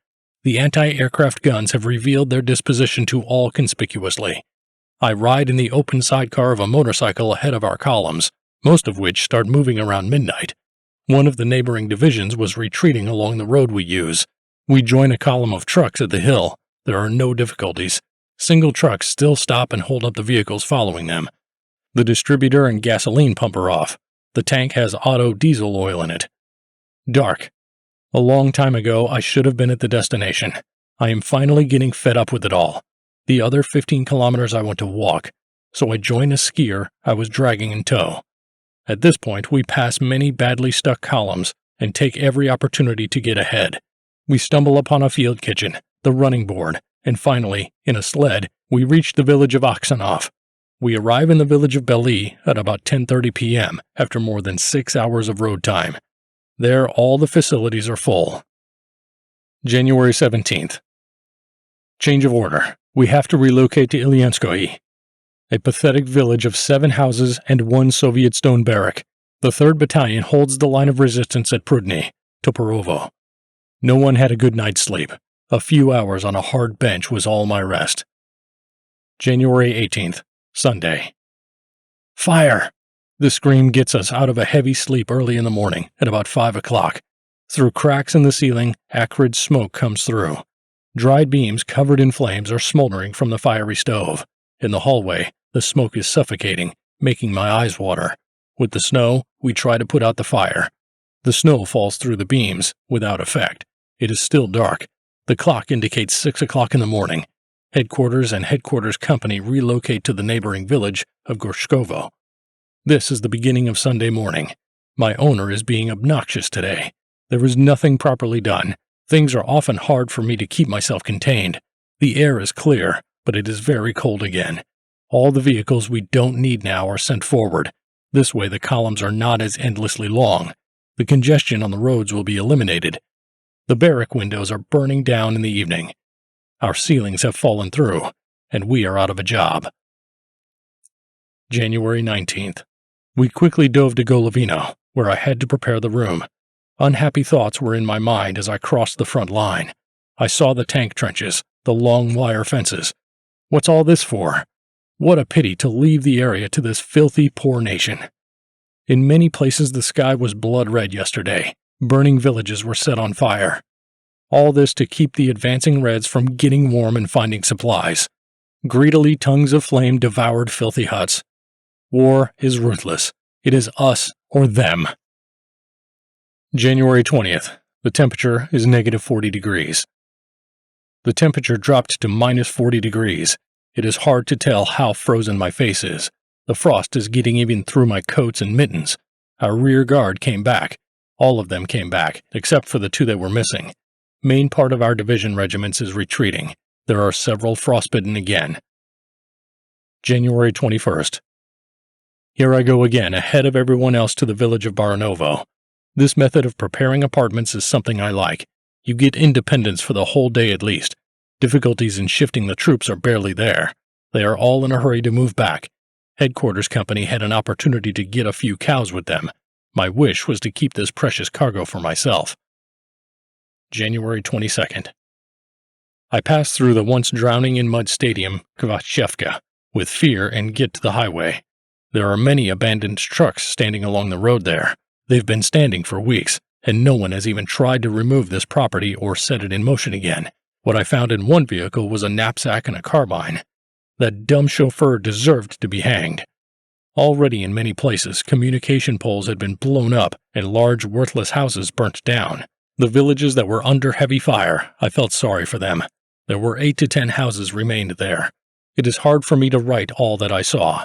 The anti-aircraft guns have revealed their disposition to all conspicuously. I ride in the open sidecar of a motorcycle ahead of our columns, most of which start moving around midnight. One of the neighboring divisions was retreating along the road we use. We join a column of trucks at the hill. There are no difficulties. Single trucks still stop and hold up the vehicles following them. The distributor and gasoline pump are off. The tank has auto diesel oil in it. Dark. A long time ago, I should have been at the destination. I am finally getting fed up with it all. The other 15 kilometers I want to walk, so I join a skier I was dragging in tow. At this point, we pass many badly stuck columns and take every opportunity to get ahead. We stumble upon a field kitchen, the running board, and finally, in a sled, we reach the village of Aksanov. We arrive in the village of Bely at about 10:30 p.m. after more than 6 hours of road time. There, all the facilities are full. January 17th. Change of order. We have to relocate to Ilyanskoye. A pathetic village of 7 houses and 1 Soviet stone barrack. The 3rd Battalion holds the line of resistance at Prudny, Toporovo. No one had a good night's sleep. A few hours on a hard bench was all my rest. January 18th, Sunday. Fire! The scream gets us out of a heavy sleep early in the morning, at about 5 o'clock. Through cracks in the ceiling, acrid smoke comes through. Dried beams covered in flames are smoldering from the fiery stove. In the hallway, the smoke is suffocating, making my eyes water. With the snow, we try to put out the fire. The snow falls through the beams, without effect. It is still dark. The clock indicates 6 o'clock in the morning. Headquarters and headquarters company relocate to the neighboring village of Gorshkovo. This is the beginning of Sunday morning. My owner is being obnoxious today. There is nothing properly done. Things are often hard for me to keep myself contained. The air is clear, but it is very cold again. All the vehicles we don't need now are sent forward. This way the columns are not as endlessly long. The congestion on the roads will be eliminated. The barrack windows are burning down in the evening. Our ceilings have fallen through, and we are out of a job. January 19th. We quickly dove to Golovino, where I had to prepare the room. Unhappy thoughts were in my mind as I crossed the front line. I saw the tank trenches, the long wire fences. What's all this for? What a pity to leave the area to this filthy, poor nation. In many places the sky was blood red yesterday. Burning villages were set on fire. All this to keep the advancing Reds from getting warm and finding supplies. Greedily tongues of flame devoured filthy huts. War is ruthless. It is us or them. January 20th. The temperature is negative 40 degrees. The temperature dropped to minus 40 degrees. It is hard to tell how frozen my face is. The frost is getting even through my coats and mittens. Our rear guard came back. All of them came back, except for the 2 that were missing. Main part of our division regiments is retreating. There are several frostbitten again. January 21st. Here I go again, ahead of everyone else to the village of Baranovo. This method of preparing apartments is something I like. You get independence for the whole day at least. Difficulties in shifting the troops are barely there. They are all in a hurry to move back. Headquarters company had an opportunity to get a few cows with them. My wish was to keep this precious cargo for myself. January 22nd. I pass through the once drowning in mud stadium, Kvatchevka, with fear and get to the highway. There are many abandoned trucks standing along the road there. They've been standing for weeks, and no one has even tried to remove this property or set it in motion again. What I found in one vehicle was a knapsack and a carbine. That dumb chauffeur deserved to be hanged. Already in many places, communication poles had been blown up and large worthless houses burnt down. The villages that were under heavy fire, I felt sorry for them. There were 8 to 10 houses remained there. It is hard for me to write all that I saw.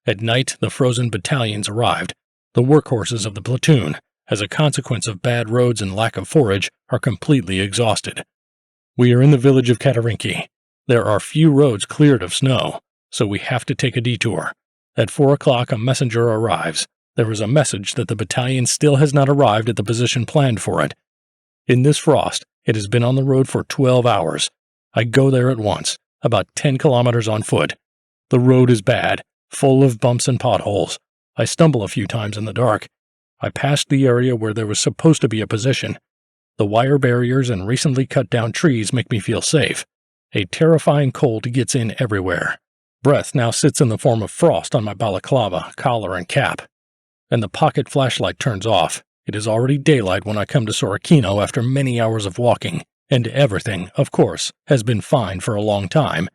At night, the frozen battalions arrived. The workhorses of the platoon, as a consequence of bad roads and lack of forage, are completely exhausted. We are in the village of Katarinki. There are few roads cleared of snow, so we have to take a detour. At 4 o'clock, a messenger arrives. There is a message that the battalion still has not arrived at the position planned for it. In this frost, it has been on the road for 12 hours. I go there at once, about 10 kilometers on foot. The road is bad, full of bumps and potholes. I stumble a few times in the dark. I passed the area where there was supposed to be a position. The wire barriers and recently cut down trees make me feel safe. A terrifying cold gets in everywhere. Breath now sits in the form of frost on my balaclava, collar, and cap. And the pocket flashlight turns off. It is already daylight when I come to Sorokino after many hours of walking, and everything, of course, has been fine for a long time.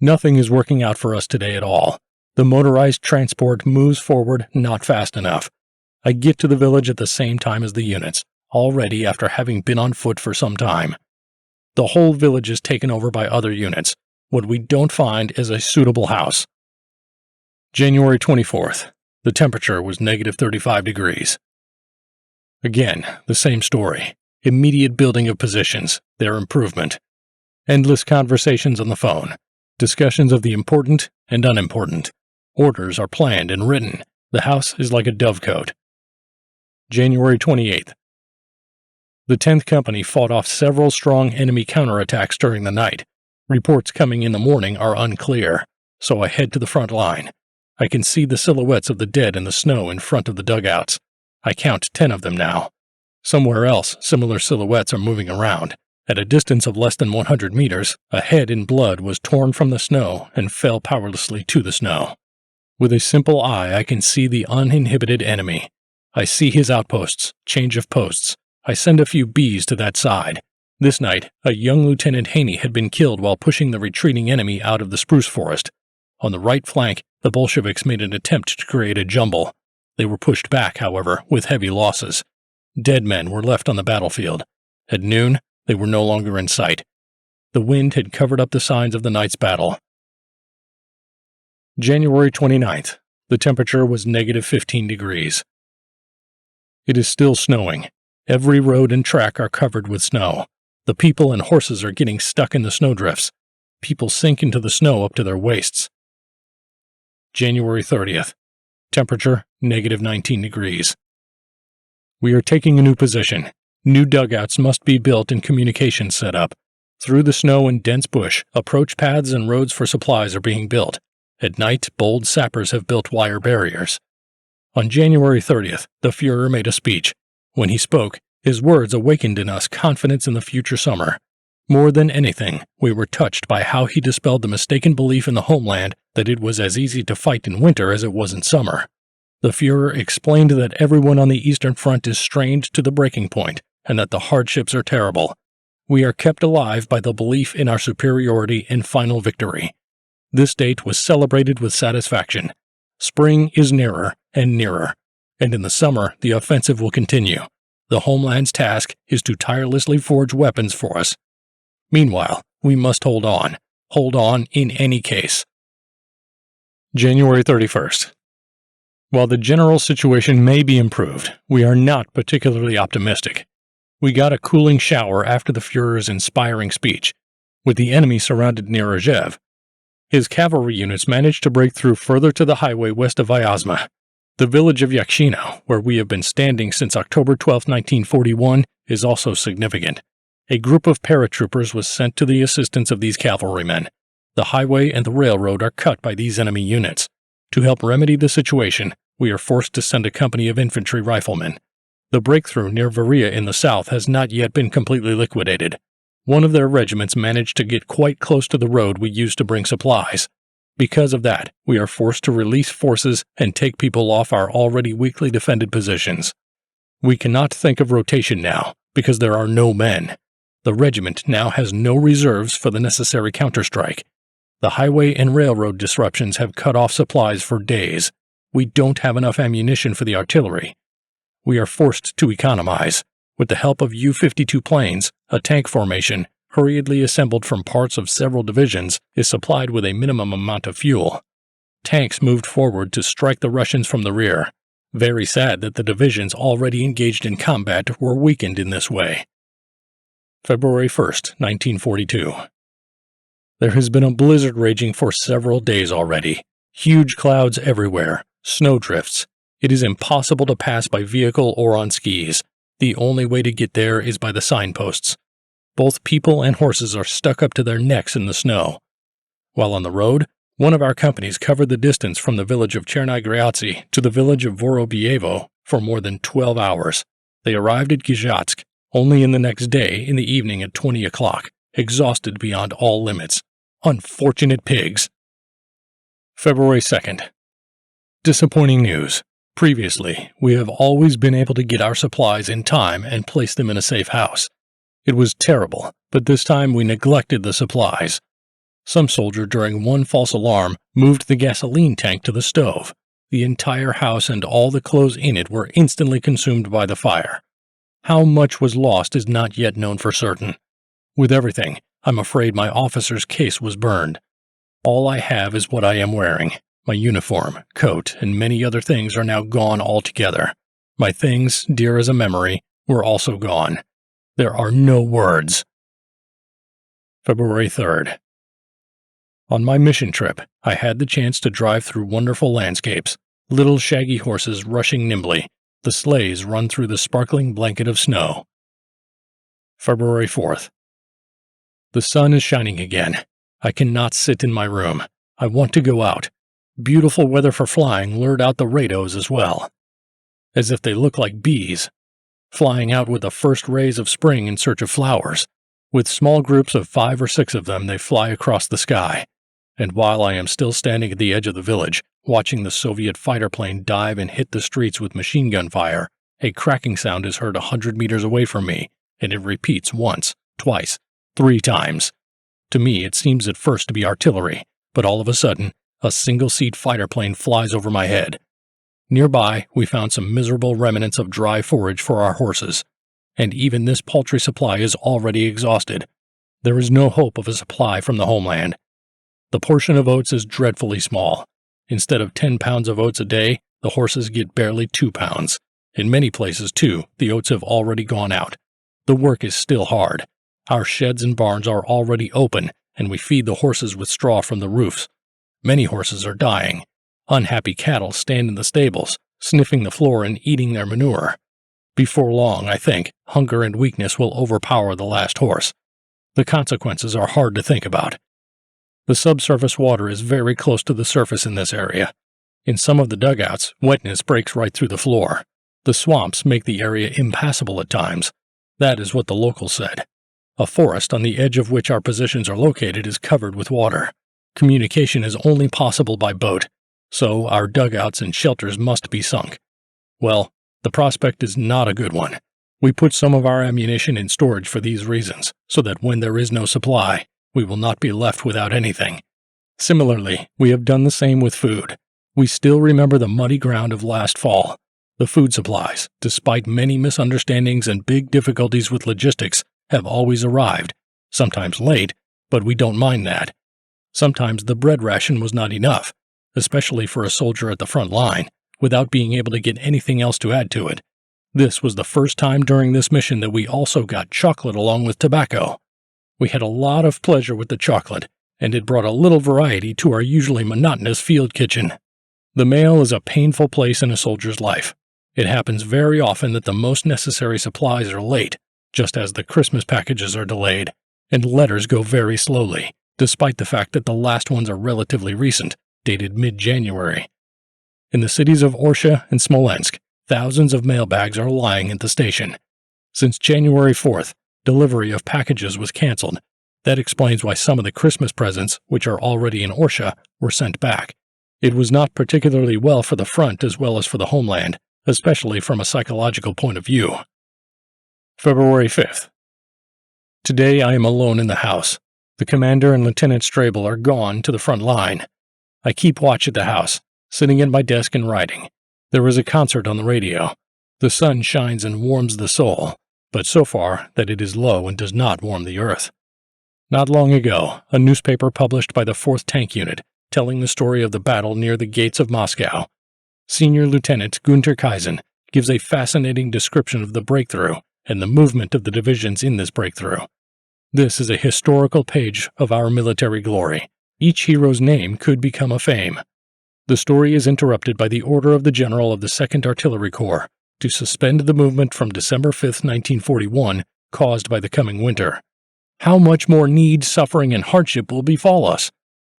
Nothing is working out for us today at all. The motorized transport moves forward not fast enough. I get to the village at the same time as the units, already after having been on foot for some time. The whole village is taken over by other units. What we don't find is a suitable house. January 24th. The temperature was negative 35 degrees. Again, the same story. Immediate building of positions, their improvement. Endless conversations on the phone. Discussions of the important and unimportant. Orders are planned and written. The house is like a dovecote. January 28th. The 10th Company fought off several strong enemy counterattacks during the night. Reports coming in the morning are unclear. so I head to the front line. I can see the silhouettes of the dead in the snow in front of the dugouts. I count 10 of them now. Somewhere else, similar silhouettes are moving around. At a distance of less than 100 meters, a head in blood was torn from the snow and fell powerlessly to the snow. With a simple eye, I can see the uninhibited enemy. I see his outposts, change of posts. I send a few bees to that side. This night, a young Lieutenant Haney had been killed while pushing the retreating enemy out of the spruce forest. On the right flank, the Bolsheviks made an attempt to create a jumble. They were pushed back, however, with heavy losses. Dead men were left on the battlefield. At noon, they were no longer in sight. The wind had covered up the signs of the night's battle. January 29th. The temperature was negative 15 degrees. It is still snowing. Every road and track are covered with snow. The people and horses are getting stuck in the snowdrifts. People sink into the snow up to their waists. January 30th. Temperature, negative 19 degrees. We are taking a new position. New dugouts must be built and communications set up. Through the snow and dense bush, approach paths and roads for supplies are being built. At night, bold sappers have built wire barriers. On January 30th, the Führer made a speech. When he spoke, his words awakened in us confidence in the future summer. More than anything, we were touched by how he dispelled the mistaken belief in the homeland that it was as easy to fight in winter as it was in summer. The Führer explained that everyone on the Eastern Front is strained to the breaking point and that the hardships are terrible. We are kept alive by the belief in our superiority and final victory. This date was celebrated with satisfaction. Spring is nearer and nearer, and in the summer the offensive will continue. The homeland's task is to tirelessly forge weapons for us. Meanwhile, we must hold on in any case. January 31st. While the general situation may be improved, we are not particularly optimistic. We got a cooling shower after the Führer's inspiring speech. With the enemy surrounded near Rzhev, his cavalry units managed to break through further to the highway west of Vyazma. The village of Yakshino, where we have been standing since October 12, 1941, is also significant. A group of paratroopers was sent to the assistance of these cavalrymen. The highway and the railroad are cut by these enemy units. To help remedy the situation, we are forced to send a company of infantry riflemen. The breakthrough near Varia in the south has not yet been completely liquidated. One of their regiments managed to get quite close to the road we used to bring supplies. Because of that, we are forced to release forces and take people off our already weakly defended positions. We cannot think of rotation now, because there are no men. The regiment now has no reserves for the necessary counterstrike. The highway and railroad disruptions have cut off supplies for days. We don't have enough ammunition for the artillery. We are forced to economize. With the help of U-52 planes, a tank formation, hurriedly assembled from parts of several divisions, is supplied with a minimum amount of fuel. Tanks moved forward to strike the Russians from the rear. Very sad that the divisions already engaged in combat were weakened in this way. February 1st, 1942. There has been a blizzard raging for several days already. Huge clouds everywhere, snowdrifts. It is impossible to pass by vehicle or on skis. The only way to get there is by the signposts. Both people and horses are stuck up to their necks in the snow. While on the road, one of our companies covered the distance from the village of Chernyi Gryatsy to the village of Vorobyevo for more than 12 hours. They arrived at Gizhatsk only in the next day in the evening at 20 o'clock, exhausted beyond all limits. Unfortunate pigs! February 2nd. Disappointing news. Previously, we have always been able to get our supplies in time and place them in a safe house. It was terrible, but this time we neglected the supplies. Some soldier, during one false alarm, moved the gasoline tank to the stove. The entire house and all the clothes in it were instantly consumed by the fire. How much was lost is not yet known for certain. With everything, I'm afraid my officer's case was burned. All I have is what I am wearing. My uniform, coat, and many other things are now gone altogether. My things, dear as a memory, were also gone. There are no words. February 3rd. On my mission trip, I had the chance to drive through wonderful landscapes, little shaggy horses rushing nimbly, the sleighs run through the sparkling blanket of snow. February 4th. The sun is shining again. I cannot sit in my room. I want to go out. Beautiful weather for flying lured out the rados as well. As if they look like bees, flying out with the first rays of spring in search of flowers. With small groups of 5 or 6 of them, they fly across the sky. And while I am still standing at the edge of the village, watching the Soviet fighter plane dive and hit the streets with machine gun fire, a cracking sound is heard 100 meters away from me, and it repeats once, twice, 3 times. To me, it seems at first to be artillery, but all of a sudden, a single-seat fighter plane flies over my head. Nearby, we found some miserable remnants of dry forage for our horses, and even this paltry supply is already exhausted. There is no hope of a supply from the homeland. The portion of oats is dreadfully small. Instead of 10 pounds of oats a day, the horses get barely 2 pounds. In many places, too, the oats have already gone out. The work is still hard. Our sheds and barns are already open, and we feed the horses with straw from the roofs. Many horses are dying. Unhappy cattle stand in the stables, sniffing the floor and eating their manure. Before long, I think, hunger and weakness will overpower the last horse. The consequences are hard to think about. The subsurface water is very close to the surface in this area. In some of the dugouts, wetness breaks right through the floor. The swamps make the area impassable at times. That is what the locals said. A forest on the edge of which our positions are located is covered with water. Communication is only possible by boat, so our dugouts and shelters must be sunk. Well, the prospect is not a good one. We put some of our ammunition in storage for these reasons, so that when there is no supply, we will not be left without anything. Similarly, we have done the same with food. We still remember the muddy ground of last fall. The food supplies, despite many misunderstandings and big difficulties with logistics, have always arrived, sometimes late, but we don't mind that. Sometimes the bread ration was not enough, especially for a soldier at the front line, without being able to get anything else to add to it. This was the first time during this mission that we also got chocolate along with tobacco. We had a lot of pleasure with the chocolate, and it brought a little variety to our usually monotonous field kitchen. The mail is a painful place in a soldier's life. It happens very often that the most necessary supplies are late, just as the Christmas packages are delayed, and letters go very slowly, despite the fact that the last ones are relatively recent, dated mid-January. In the cities of Orsha and Smolensk, thousands of mailbags are lying at the station. Since January 4th, delivery of packages was canceled. That explains why some of the Christmas presents, which are already in Orsha, were sent back. It was not particularly well for the front as well as for the homeland, especially from a psychological point of view. February 5th. Today I am alone in the house. The commander and Lieutenant Strabel are gone to the front line. I keep watch at the house, sitting at my desk and writing. There is a concert on the radio. The sun shines and warms the soul, but so far that it is low and does not warm the earth. Not long ago, a newspaper published by the 4th Tank Unit, telling the story of the battle near the gates of Moscow. Senior Lieutenant Gunter Kaizen gives a fascinating description of the breakthrough and the movement of the divisions in this breakthrough. This is a historical page of our military glory. Each hero's name could become a fame. The story is interrupted by the order of the General of the 2nd Artillery Corps to suspend the movement from December 5, 1941, caused by the coming winter. How much more need, suffering, and hardship will befall us?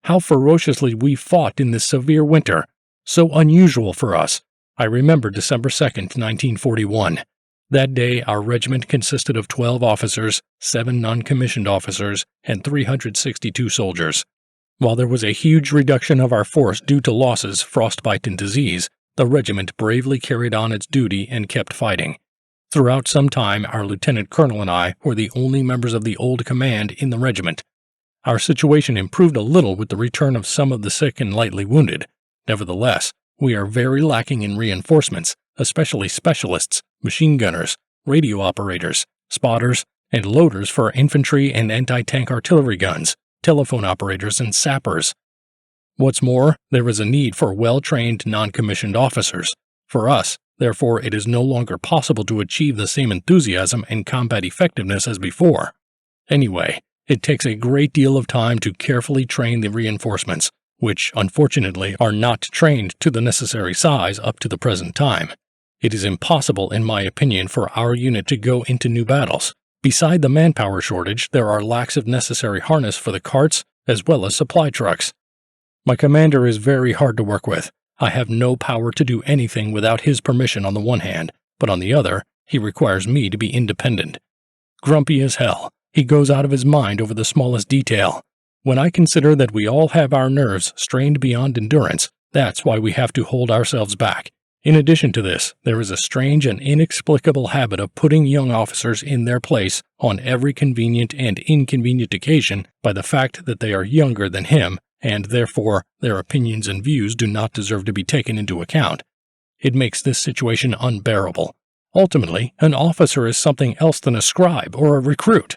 How ferociously we fought in this severe winter, so unusual for us. I remember December 2, 1941. That day, our regiment consisted of 12 officers, 7 non-commissioned officers, and 362 soldiers. While there was a huge reduction of our force due to losses, frostbite, and disease, the regiment bravely carried on its duty and kept fighting. Throughout some time, our lieutenant colonel and I were the only members of the old command in the regiment. Our situation improved a little with the return of some of the sick and lightly wounded. Nevertheless, we are very lacking in reinforcements, especially specialists, machine gunners, radio operators, spotters, and loaders for infantry and anti-tank artillery guns, telephone operators, and sappers. What's more, there is a need for well-trained non-commissioned officers. For us, therefore, it is no longer possible to achieve the same enthusiasm and combat effectiveness as before. Anyway, it takes a great deal of time to carefully train the reinforcements, which, unfortunately, are not trained to the necessary size up to the present time. It is impossible, in my opinion, for our unit to go into new battles. Beside the manpower shortage, there are lacks of necessary harness for the carts as well as supply trucks. My commander is very hard to work with. I have no power to do anything without his permission on the one hand, but on the other, he requires me to be independent. Grumpy as hell, he goes out of his mind over the smallest detail. When I consider that we all have our nerves strained beyond endurance, that's why we have to hold ourselves back. In addition to this, there is a strange and inexplicable habit of putting young officers in their place on every convenient and inconvenient occasion by the fact that they are younger than him, and therefore their opinions and views do not deserve to be taken into account. It makes this situation unbearable. Ultimately, an officer is something else than a scribe or a recruit.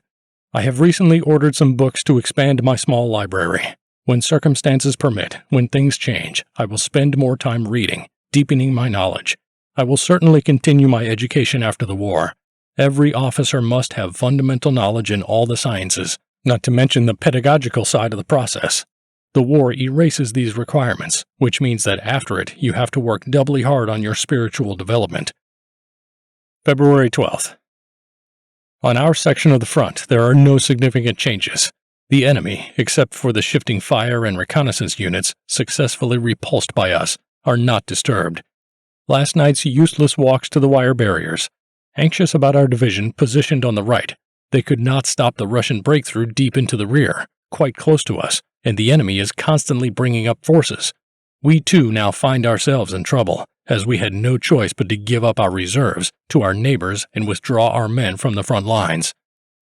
I have recently ordered some books to expand my small library. When circumstances permit, when things change, I will spend more time reading, deepening my knowledge. I will certainly continue my education after the war. Every officer must have fundamental knowledge in all the sciences, not to mention the pedagogical side of the process. The war erases these requirements, which means that after it, you have to work doubly hard on your spiritual development. February 12th. On our section of the front, there are no significant changes. The enemy, except for the shifting fire and reconnaissance units successfully repulsed by us, are not disturbed. Last night's useless walks to the wire barriers. Anxious about our division positioned on the right, they could not stop the Russian breakthrough deep into the rear, quite close to us, and the enemy is constantly bringing up forces. We too now find ourselves in trouble, as we had no choice but to give up our reserves to our neighbors and withdraw our men from the front lines.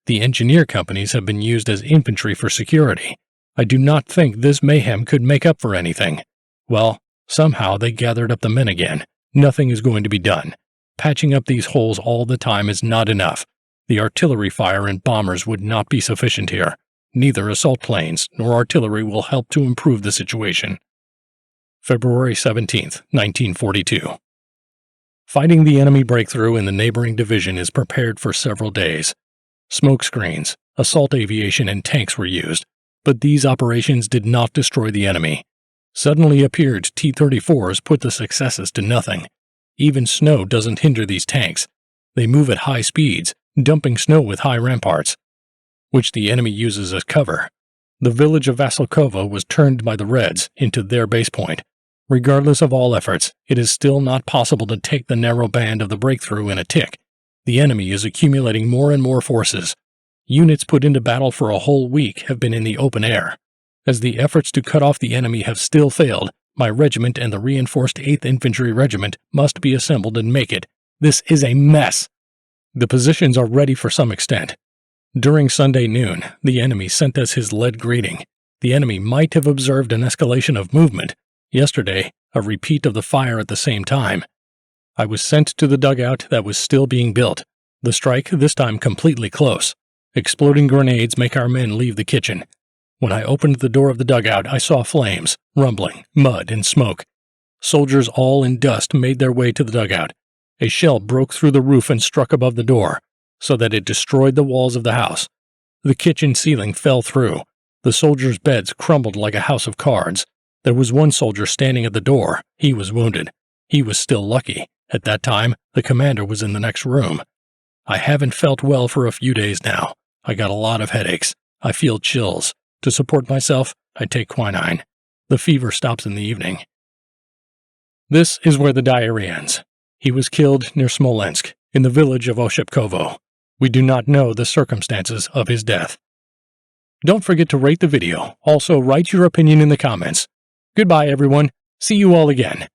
The engineer companies have been used as infantry for security. I do not think this mayhem could make up for anything. Well, somehow they gathered up the men again. Nothing is going to be done. Patching up these holes all the time is not enough. The artillery fire and bombers would not be sufficient here. Neither assault planes nor artillery will help to improve the situation. February 17, 1942. Fighting the enemy breakthrough in the neighboring division is prepared for several days. Smoke screens, assault aviation, and tanks were used, but these operations did not destroy the enemy. Suddenly appeared T-34s put the successes to nothing. Even snow doesn't hinder these tanks. They move at high speeds, dumping snow with high ramparts, which the enemy uses as cover. The village of Vasilkovo was turned by the Reds into their base point. Regardless of all efforts, it is still not possible to take the narrow band of the breakthrough in a tick. The enemy is accumulating more and more forces. Units put into battle for a whole week have been in the open air. As the efforts to cut off the enemy have still failed, my regiment and the reinforced 8th Infantry Regiment must be assembled and make it. This is a mess. The positions are ready for some extent. During Sunday noon, the enemy sent us his lead greeting. The enemy might have observed an escalation of movement. Yesterday, a repeat of the fire at the same time. I was sent to the dugout that was still being built. The strike this time completely close. Exploding grenades make our men leave the kitchen. When I opened the door of the dugout, I saw flames, rumbling, mud, and smoke. Soldiers all in dust made their way to the dugout. A shell broke through the roof and struck above the door, so that it destroyed the walls of the house. The kitchen ceiling fell through. The soldiers' beds crumbled like a house of cards. There was one soldier standing at the door. He was wounded. He was still lucky. At that time, the commander was in the next room. I haven't felt well for a few days now. I got a lot of headaches. I feel chills. To support myself, I take quinine. The fever stops in the evening. This is where the diary ends. He was killed near Smolensk, in the village of Oshepkovo. We do not know the circumstances of his death. Don't forget to rate the video. Also, write your opinion in the comments. Goodbye, everyone. See you all again.